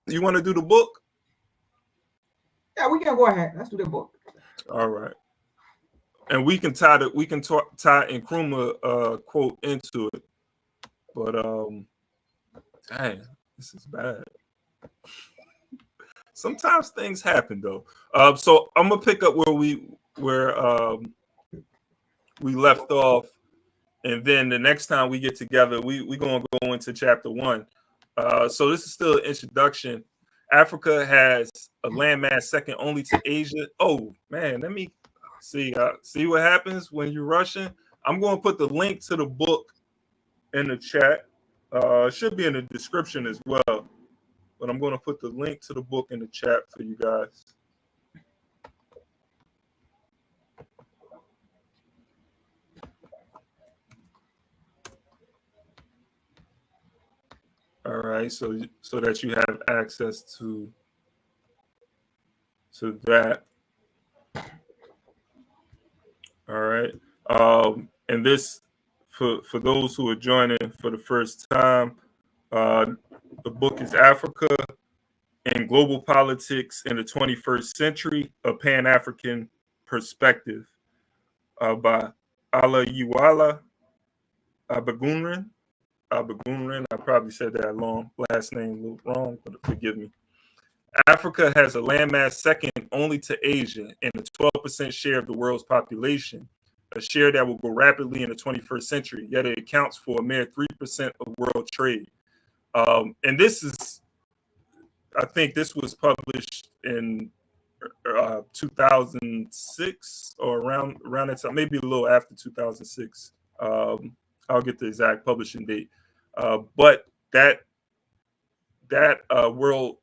You want to do the book? Yeah, we can go ahead. Let's do the book. All right. And we can tie Nkrumah quote into it. But dang, this is bad. Sometimes things happen though. So I'm gonna pick up where we left off, and then the next time we get together, we gonna go into chapter 1. So this is still an introduction. Africa has a landmass second only to Asia. Oh man, let me see what happens when you're rushing. I'm going to put the link to the book in the chat. It should be in the description as well, but I'm going to put the link to the book in the chat for you guys. All right, so that you have access to that. All right, and this for those who are joining for the first time, the book is Africa and Global Politics in the 21st Century: A Pan-African Perspective, by Alayiwala Abagunrin. I probably said that last name a little wrong, but forgive me. Africa has a landmass second only to Asia and a 12% share of the world's population, a share that will grow rapidly in the 21st century, yet it accounts for a mere 3% of world trade. And this is, I think this was published in 2006 or around that time, maybe a little after 2006. I'll get the exact publishing date. But that world,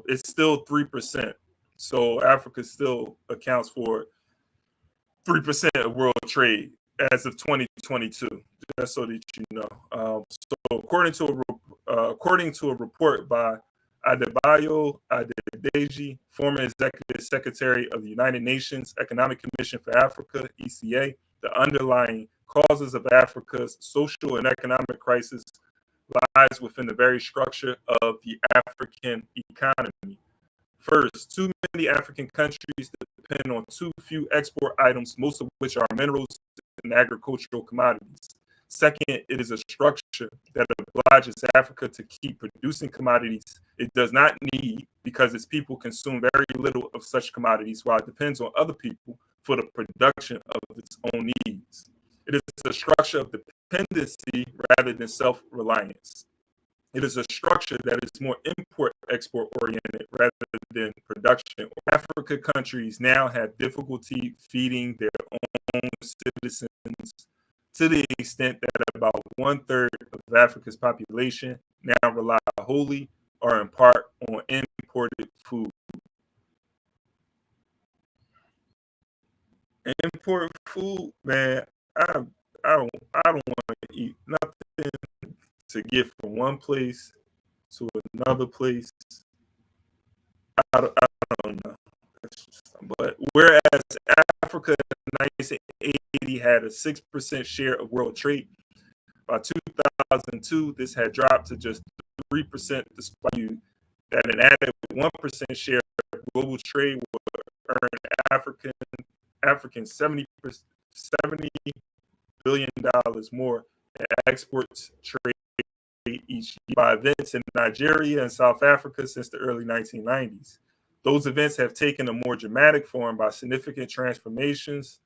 it's still 3%. So Africa still accounts for 3% of world trade as of 2022. Just so that you know. So according to a report by Adebayo Adedeji, former executive secretary of the United Nations Economic Commission for Africa (ECA), the underlying causes of Africa's social and economic crisis lies within the very structure of the African economy. First, too many African countries depend on too few export items, most of which are minerals and agricultural commodities. Second, it is a structure that obliges Africa to keep producing commodities it does not need because its people consume very little of such commodities, while it depends on other people for the production of its own needs. It is a structure of dependency rather than self-reliance. It is a structure that is more import-export oriented rather than production. Africa countries now have difficulty feeding their own citizens to the extent that about 1/3 of Africa's population now rely wholly or in part on imported food. Imported food, man, I don't want to eat nothing to get from one place to another place. I don't know. But whereas Africa in 1980 had a 6% share of world trade, by 2002 this had dropped to just 3%, despite that an added 1% share of global trade would earn Africans $70 billion more in exports trade each year by events in Nigeria and South Africa since the early 1990s. Those events have taken a more dramatic form by significant transformations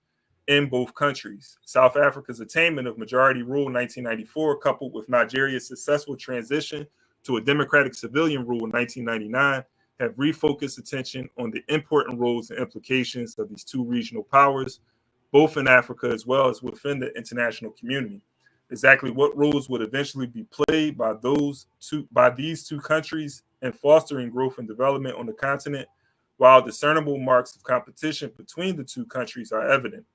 in both countries. South Africa's attainment of majority rule in 1994, coupled with Nigeria's successful transition to a democratic civilian rule in 1999, have refocused attention on the important roles and implications of these two regional powers, both in Africa as well as within the international community. Exactly what roles would eventually be played by these two countries in fostering growth and development on the continent, while discernible marks of competition between the two countries are evident.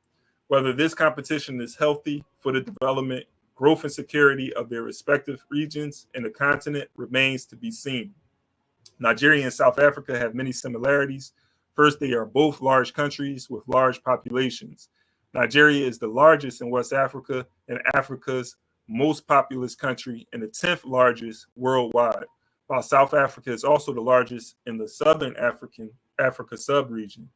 Whether this competition is healthy for the development, growth, and security of their respective regions and the continent remains to be seen. Nigeria and South Africa have many similarities. First, they are both large countries with large populations. Nigeria is the largest in West Africa and Africa's most populous country and the 10th largest worldwide, while South Africa is also the largest in the Southern Africa sub-region.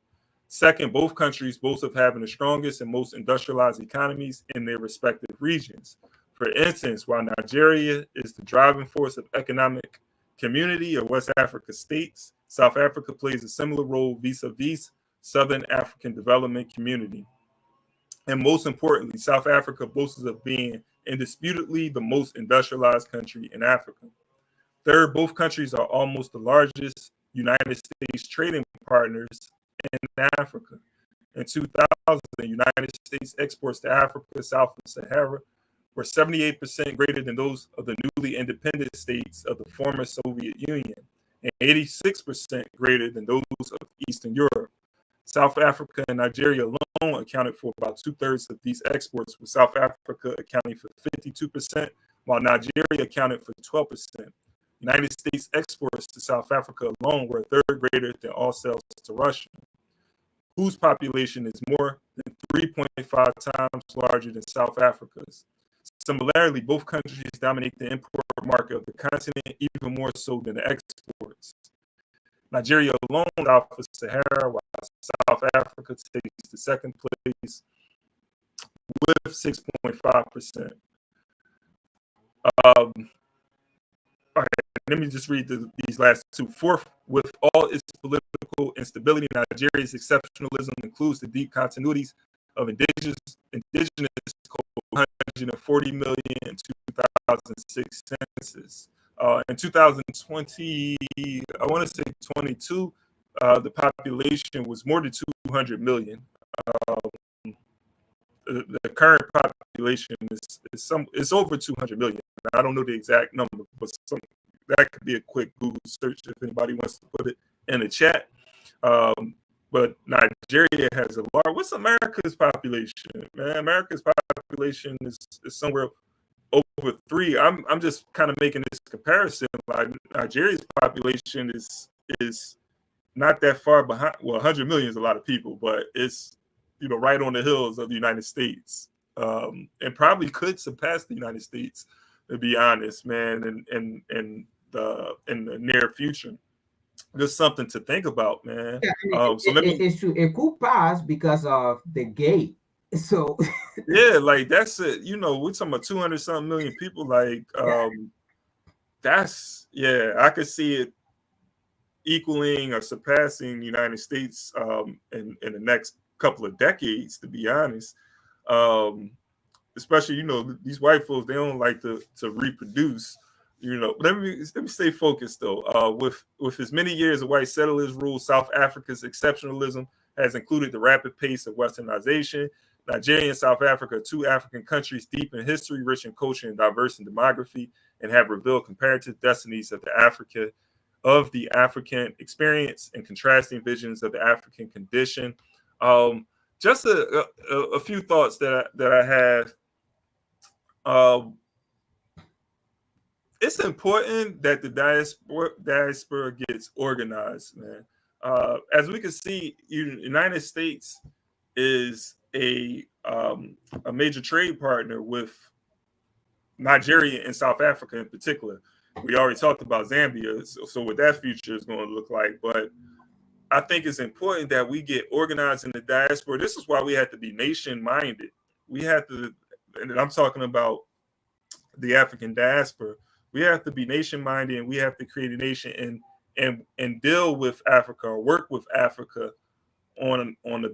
Second, both countries boast of having the strongest and most industrialized economies in their respective regions. For instance, while Nigeria is the driving force of economic community of West Africa states, South Africa plays a similar role vis-a-vis Southern African Development Community. And most importantly, South Africa boasts of being indisputably the most industrialized country in Africa. Third, both countries are almost the largest United States trading partners in Africa. In 2000, the United States exports to Africa south of Sahara were 78% greater than those of the newly independent states of the former Soviet Union, and 86% greater than those of Eastern Europe. South Africa and Nigeria alone accounted for about 2/3 of these exports, with South Africa accounting for 52%, while Nigeria accounted for 12%. United States exports to South Africa alone were a third greater than all sales to Russia, whose population is more than 3.5 times larger than South Africa's. Similarly, both countries dominate the import market of the continent, even more so than the exports. Nigeria alone offers Sahara, while South Africa takes the second place with 6.5%. All right, let me just read these last two. Fourth, with all its political instability, Nigeria's exceptionalism includes the deep continuities of indigenous code 140 million in 2006 census. In 2020, I want to say 22, the population was more than 200 million. The current population is over 200 million. I don't know the exact number, but that could be a quick Google search if anybody wants to put it in the chat. But Nigeria has a large. What's America's population, man? America's population is somewhere over 3. I'm just kind of making this comparison. Like Nigeria's population is not that far behind. Well, 100 million is a lot of people, but it's right on the hills of the United States, and probably could surpass the United States, to be honest, man. In the near future, just something to think about, man. Yeah, it's true. It could pass because of the gate. So yeah, like that's it. We're talking about 200 something million people. Like I could see it equaling or surpassing the United States in the next couple of decades, to be honest. Especially, these white folks, they don't like to reproduce. Let me stay focused though. With as many years of white settlers rule, South Africa's exceptionalism has included the rapid pace of westernization, Nigeria and South Africa are two African countries deep in history, rich in culture, and diverse in demography, and have revealed comparative destinies of the African experience and contrasting visions of the African condition. Just a few thoughts that I have. It's important that the diaspora gets organized, man. As we can see, United States is a major trade partner with Nigeria and South Africa in particular. We already talked about Zambia, so what that future is going to look like. But I think it's important that we get organized in the diaspora. This is why we have to be nation-minded. We have to, and I'm talking about the African diaspora. We have to be nation-minded, and we have to create a nation and deal with Africa or work with Africa on the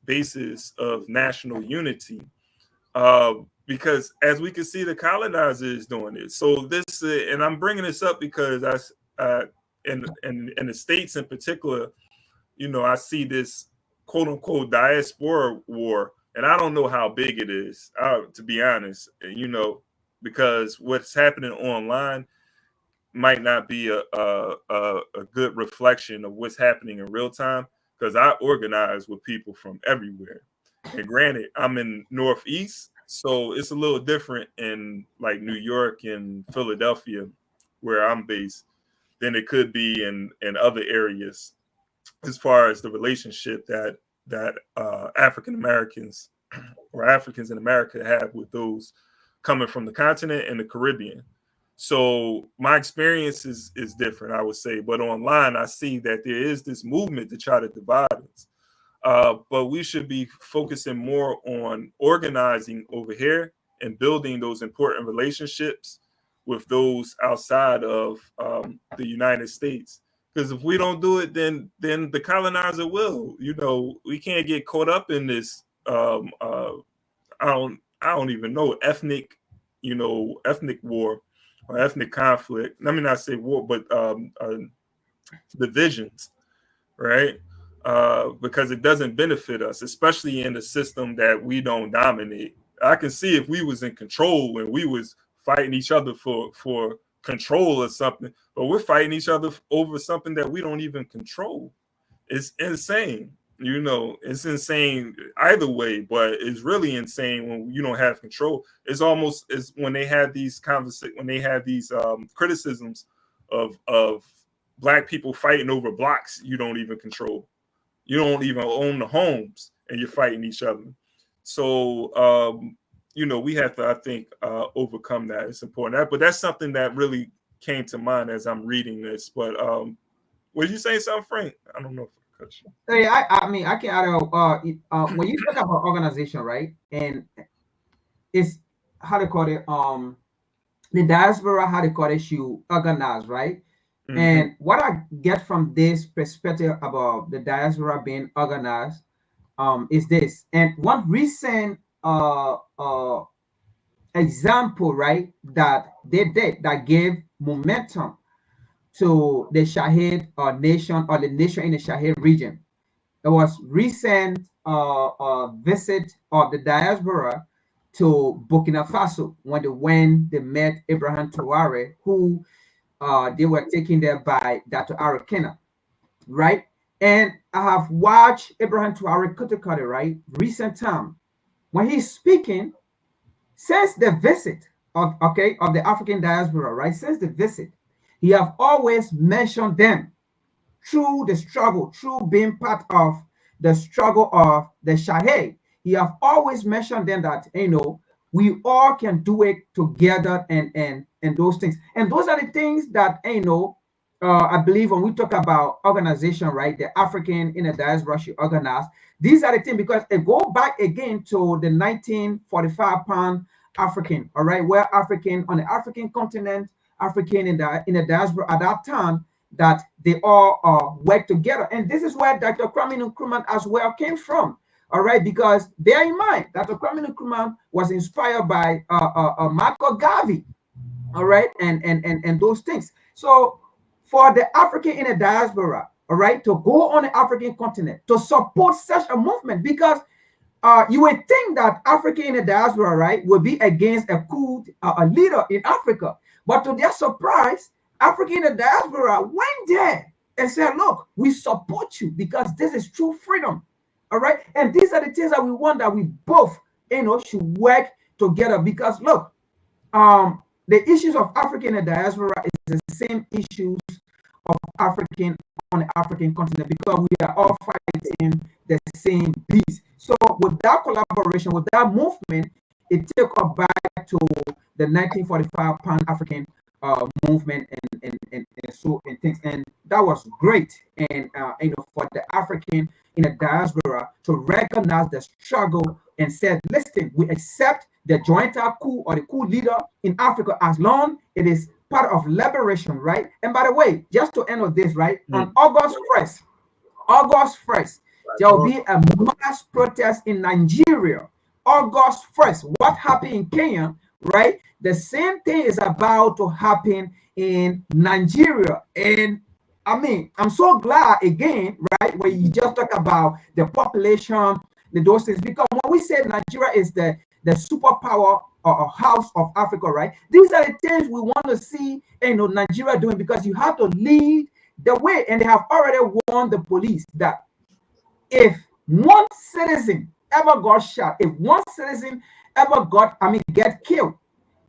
basis of national unity. Because as we can see, the colonizer is doing it. So this, and I'm bringing this up because in the States in particular, I see this quote unquote diaspora war, and I don't know how big it is, to be honest, because what's happening online might not be a good reflection of what's happening in real time, because I organize with people from everywhere. And granted, I'm in Northeast, so it's a little different in like New York and Philadelphia, where I'm based, than it could be in other areas, as far as the relationship that African Americans or Africans in America have with those coming from the continent and the Caribbean. So my experience is different, I would say. But online, I see that there is this movement to try to divide us. But we should be focusing more on organizing over here and building those important relationships with those outside of the United States. Because if we don't do it, then the colonizer will. We can't get caught up in this. I don't even know, ethnic war or ethnic conflict. Let me not say war, but divisions, right? Because it doesn't benefit us, especially in a system that we don't dominate. I can see if we was in control and we was fighting each other for control or something, but we're fighting each other over something that we don't even control. It's insane. It's insane either way, but it's really insane when you don't have control. It's almost as when they have these criticisms of Black people fighting over blocks you don't even control. You don't even own the homes, and you're fighting each other. So, we have to, I think, overcome that. It's important. But that's something that really came to mind as I'm reading this. But were you saying something, Frank? I don't know if I cut you. Hey, I can add when you talk about organization, right? And it's how they call it, the diaspora, how they call it, you organize, right? Mm-hmm. And what I get from this perspective about the diaspora being organized is this. And one recent example, right, that they did that gave momentum to the Shahid nation, or the nation in the Shahid region. It was recent visit of the diaspora to Burkina Faso when they met Ibrahim Traoré, who they were taken there by Dr. Arakina, right? And I have watched Ibrahim Traoré, right, recent time, when he's speaking, since the visit of the African diaspora, right, since the visit, he have always mentioned them through the struggle, through being part of the struggle of the Shahid. He have always mentioned them that, we all can do it together and those things. And those are the things that, I believe when we talk about organization, right, the African in the diaspora should organize. These are the things, because it go back again to the 1945 Pan-African, all right, where African on the African continent, African in the diaspora at that time, that they all work together. And this is where Dr. Kwame Nkrumah as well came from. All right, because bear in mind, Dr. Kwame Nkrumah was inspired by Marco Garvey, all right, and those things. So for the African in the diaspora, all right, to go on the African continent to support such a movement, because you would think that African in the diaspora, right, would be against a coup, a leader in Africa. But to their surprise, African in the diaspora went there and said, look, we support you because this is true freedom. All right. And these are the things that we want, that we both, should work together. Because look, the issues of African in the diaspora is the same issues of African on the African continent, because we are all fighting the same beast. So with that collaboration, with that movement, it took us back to the 1945 Pan-African movement and things, and that was great. And for the African in the diaspora to recognize the struggle and said, listen, we accept the joint coup or the coup leader in Africa as long it is part of liberation, right? And by the way, just to end of this, right, on August 1st, there will be a mass protest in Nigeria. August 1st. What happened in Kenya, right? The same thing is about to happen in Nigeria. And I mean, I'm so glad again, right, when you just talk about the population, those things, because when we say Nigeria is the superpower or house of Africa, right? These are the things we want to see, Nigeria doing, because you have to lead the way, and they have already warned the police that if one citizen ever got shot, if one citizen ever get killed,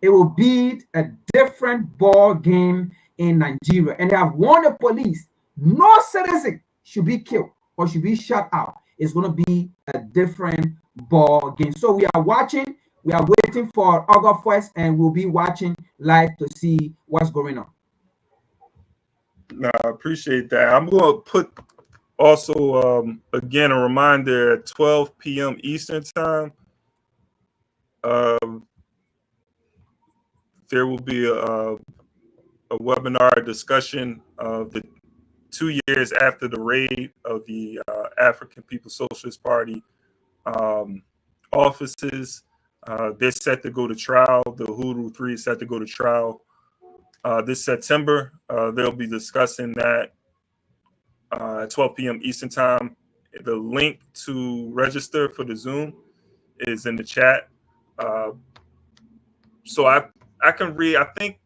it will be a different ball game in Nigeria. And they have warned the police, no citizen should be killed or should be shot out. It's going to be a different ball game. So we are watching. We are waiting for August 1st, and we'll be watching live to see what's going on. No, I appreciate that. I'm going to put also, again, a reminder at 12 p.m. Eastern time. There will be a webinar discussion of the 2 years after the raid of the African People's Socialist Party offices. They're set to go to trial. The Hoodoo 3 is set to go to trial this September. They'll be discussing that at 12 p.m. Eastern time. The link to register for the Zoom is in the chat. So I can read. I think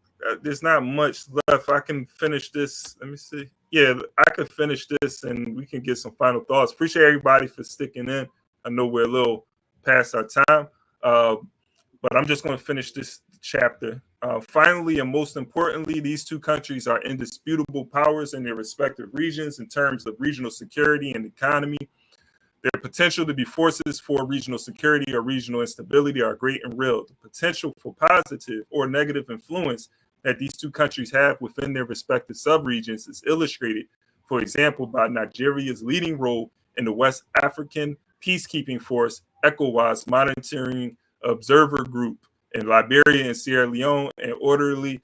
there's not much left. I can finish this. Let me see. Yeah, I could finish this and we can get some final thoughts. Appreciate everybody for sticking in. I know we're a little past our time, but I'm just going to finish this chapter. Finally, and most importantly, these two countries are indisputable powers in their respective regions in terms of regional security and economy. Their potential to be forces for regional security or regional instability are great and real. The potential for positive or negative influence that these two countries have within their respective subregions is illustrated, for example, by Nigeria's leading role in the West African peacekeeping force, ECOWAS monitoring observer group in Liberia and Sierra Leone, and orderly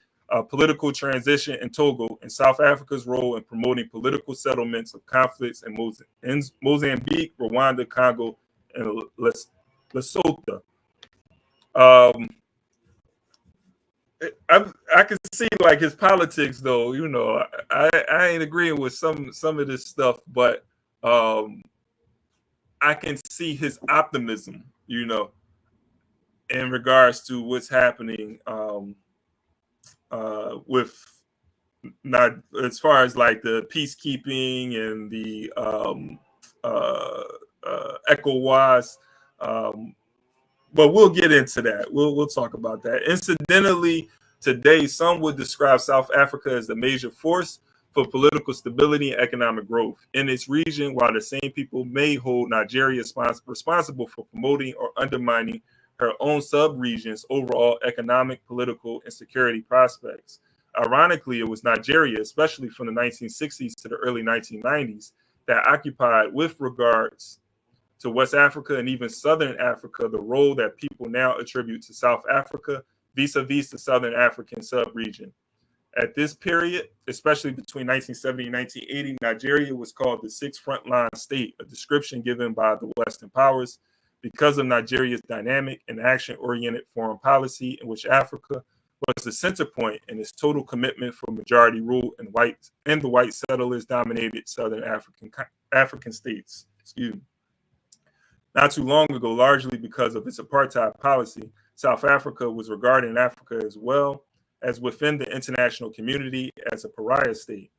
political transition in Togo, and South Africa's role in promoting political settlements of conflicts in Mozambique, Rwanda, Congo, and Lesotho. I can see like his politics, though. I ain't agreeing with some of this stuff, but I can see his optimism, in regards to what's happening with not as far as like the peacekeeping and the ECOWAS. But we'll get into that. We'll talk about that. Incidentally, today, some would describe South Africa as the major force for political stability and economic growth in its region, while the same people may hold Nigeria responsible for promoting or undermining her own sub-region's overall economic, political, and security prospects. Ironically, it was Nigeria, especially from the 1960s to the early 1990s, that occupied, with regards to West Africa and even Southern Africa, the role that people now attribute to South Africa vis-a-vis the Southern African sub-region. At this period, especially between 1970 and 1980, Nigeria was called the sixth frontline state, a description given by the Western powers because of Nigeria's dynamic and action-oriented foreign policy, in which Africa was the center point in its total commitment for majority rule in the white settlers dominated Southern African states. Excuse me. Not too long ago, largely because of its apartheid policy, South Africa was regarding Africa as well as within the international community as a pariah state.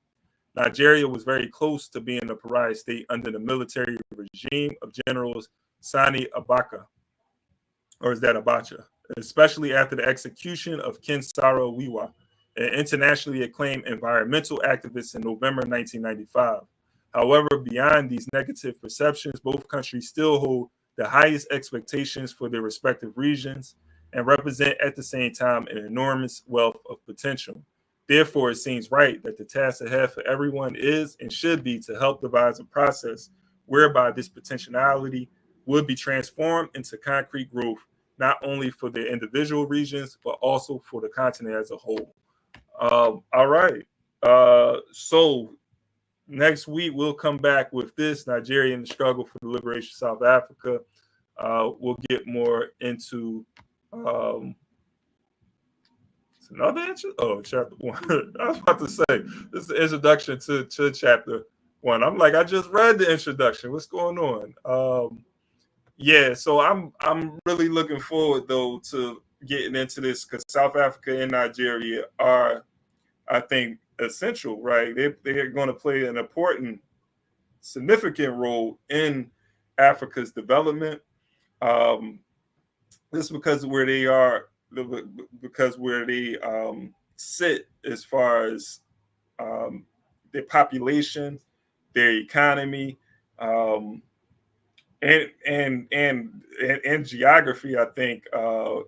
Nigeria was very close to being a pariah state under the military regime of Generals Sani Abacha, or is that Abacha? Especially after the execution of Ken Saro-Wiwa, an internationally acclaimed environmental activist in November 1995. However, beyond these negative perceptions, both countries still hold the highest expectations for their respective regions and represent at the same time an enormous wealth of potential. Therefore, it seems right that the task ahead for everyone is and should be to help devise a process whereby this potentiality would be transformed into concrete growth, not only for the individual regions, but also for the continent as a whole. All right. So next week, we'll come back with this Nigeria and the struggle for the liberation of South Africa. We'll get more into another answer. Oh, chapter 1. I was about to say, this is the introduction to chapter 1. I'm like, I just read the introduction. What's going on? Yeah, so I'm really looking forward, though, to getting into this because South Africa and Nigeria are, I think, essential, right? They're going to play an important, significant role in Africa's development. This because where they are, because where they sit as far as their population, their economy, and geography, I think,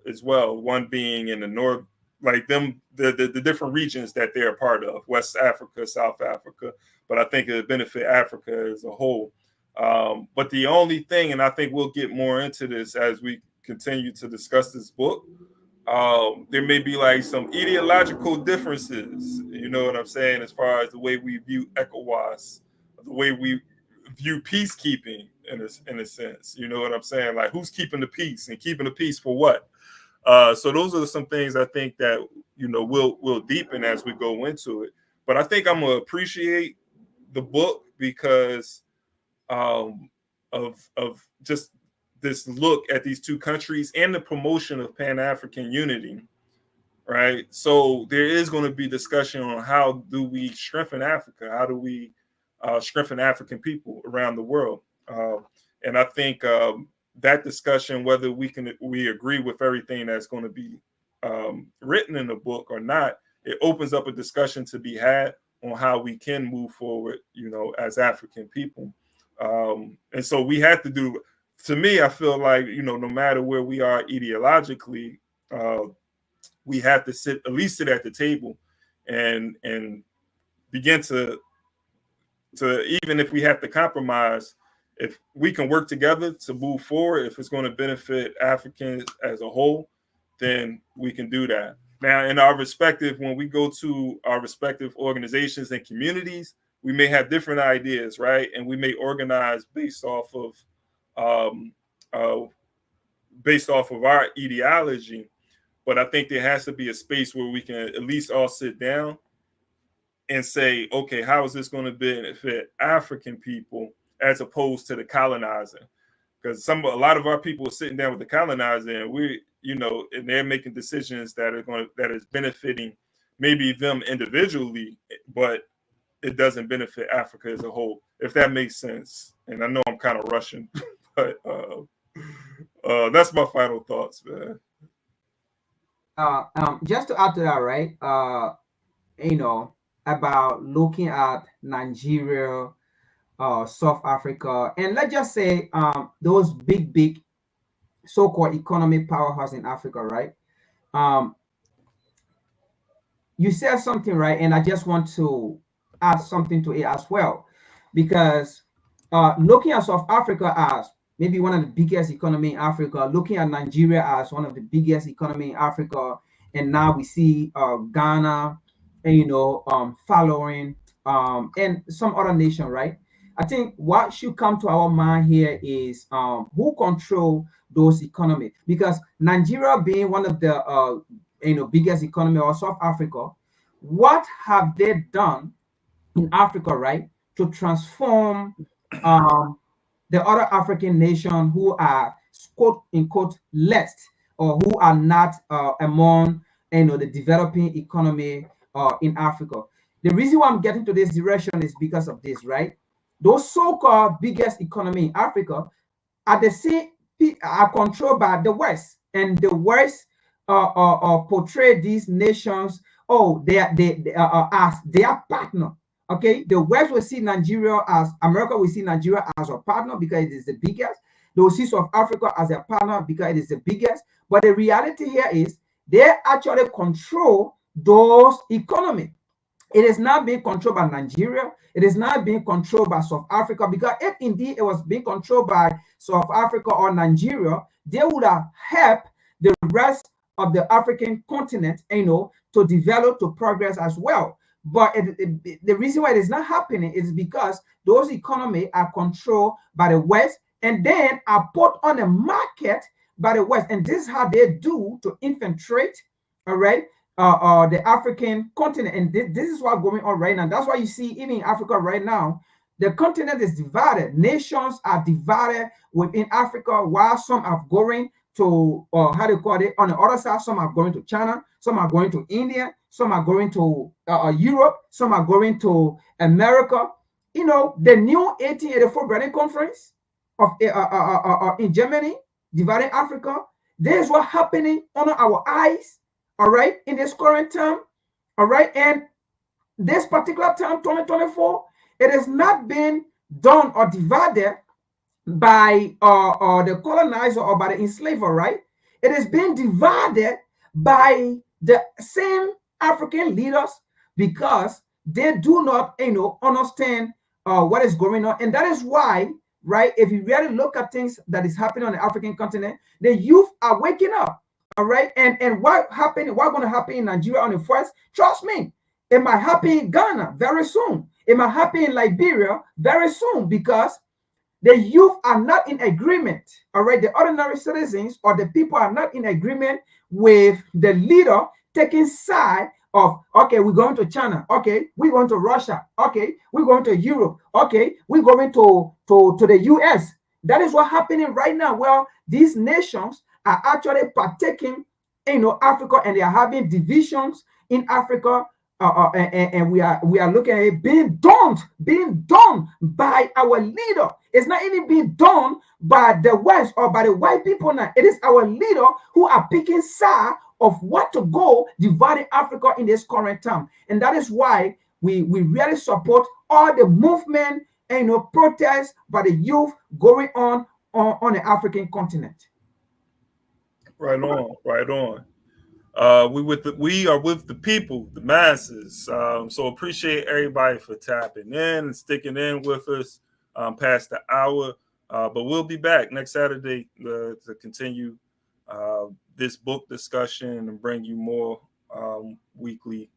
as well. One being in the north, like the different regions that they're a part of, West Africa, South Africa. But I think it would benefit Africa as a whole. But the only thing, and I think we'll get more into this as we continue to discuss this book, there may be like some ideological differences, you know what I'm saying, as far as the way we view ECOWAS, the way we view peacekeeping in a sense, you know what I'm saying? Like, who's keeping the peace and keeping the peace for what? So those are some things I think that, you know, we'll deepen as we go into it. But I think I'm gonna appreciate the book because of just this look at these two countries and the promotion of Pan-African unity, right? So there is going to be discussion on how do we strengthen Africa? How do we strengthen African people around the world? And I think that discussion, whether we agree with everything that's going to be written in the book or not, it opens up a discussion to be had on how we can move forward, you know, as African people. And so we have to do. To me, I feel like, you know, no matter where we are ideologically, we have to at least sit at the table and begin to even if we have to compromise, if we can work together to move forward, if it's going to benefit Africans as a whole, then we can do that. Now, in our respective, when we go to our respective organizations and communities, we may have different ideas, right? And we may organize based off of our ideology, but I think there has to be a space where we can at least all sit down and say, okay, how is this going to benefit African people as opposed to the colonizer? Because a lot of our people are sitting down with the colonizer, and and they're making decisions that is benefiting maybe them individually, but it doesn't benefit Africa as a whole, if that makes sense. And I know I'm kind of rushing. But that's my final thoughts, man. Just to add to that, right? About looking at Nigeria, South Africa, and let's just say those big so-called economic powerhouse in Africa, right? You said something, right? And I just want to add something to it as well, because looking at South Africa as maybe one of the biggest economy in Africa, looking at Nigeria as one of the biggest economy in Africa, and now we see Ghana, and following, and some other nation, right? I think what should come to our mind here is who control those economies, because Nigeria being one of the biggest economy, or South Africa, what have they done in Africa, right, to transform the other African nations who are quote unquote less, or who are not among the developing economy in Africa. The reason why I'm getting to this direction is because of this, right? Those so-called biggest economy in Africa are the same, are controlled by the West, and the West portray these nations, they as their partner. Okay, the West will see Nigeria as America will see Nigeria as a partner because it is the biggest. They will see South Africa as a partner because it is the biggest. But the reality here is they actually control those economies. It is not being controlled by Nigeria. It is not being controlled by South Africa, because if indeed it was being controlled by South Africa or Nigeria, they would have helped the rest of the African continent, to develop, to progress as well. But the reason why it is not happening is because those economies are controlled by the West and then are put on the market by the West. And this is how they do to infiltrate, all right, the African continent. And this is what's going on right now. That's why you see, even in Africa right now, the continent is divided. Nations are divided within Africa, while some are going to, how do you call it, on the other side, some are going to China, some are going to India, some are going to Europe, some are going to America. The new 1884 Berlin Conference of in Germany, dividing Africa. This is what's happening under our eyes, all right, in this current term, all right, and this particular term, 2024, it has not been done or divided by the colonizer or by the enslaver, right? It is being divided by the same African leaders, because they do not, understand what is going on. And that is why, right, if you really look at things that is happening on the African continent, the youth are waking up, all right? And what's going to happen in Nigeria on the first, trust me, it might happen in Ghana very soon. It might happen in Liberia very soon, because the youth are not in agreement, all right? The ordinary citizens or the people are not in agreement with the leader taking side of, okay, we're going to China, okay, we're going to Russia, okay, we're going to Europe, okay, we're going to the US. That is what's happening right now. Well, these nations are actually partaking in Africa, and they are having divisions in Africa. And we are looking at it being done by our leader. It's not even being done by the West or by the white people now. It is our leader who are picking side of what to go dividing Africa in this current time. And that is why we really support all the movement and protests by the youth going on the African continent. Right on. We are with the people, the masses. So appreciate everybody for tapping in and sticking in with us past the hour. But we'll be back next Saturday to continue this book discussion and bring you more weekly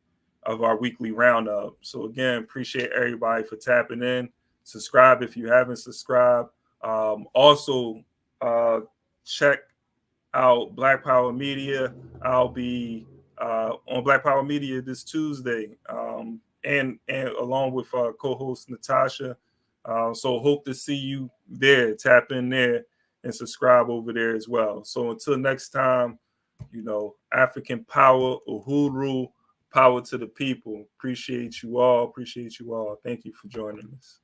of our weekly roundup. So again, appreciate everybody for tapping in. Subscribe if you haven't subscribed. Also, check out Black Power Media. I'll be on Black Power Media this Tuesday, and along with co-host Natasha. So hope to see you there. Tap in there and subscribe over there as well. So until next time, African power, Uhuru, power to the people. Appreciate you all. Thank you for joining us.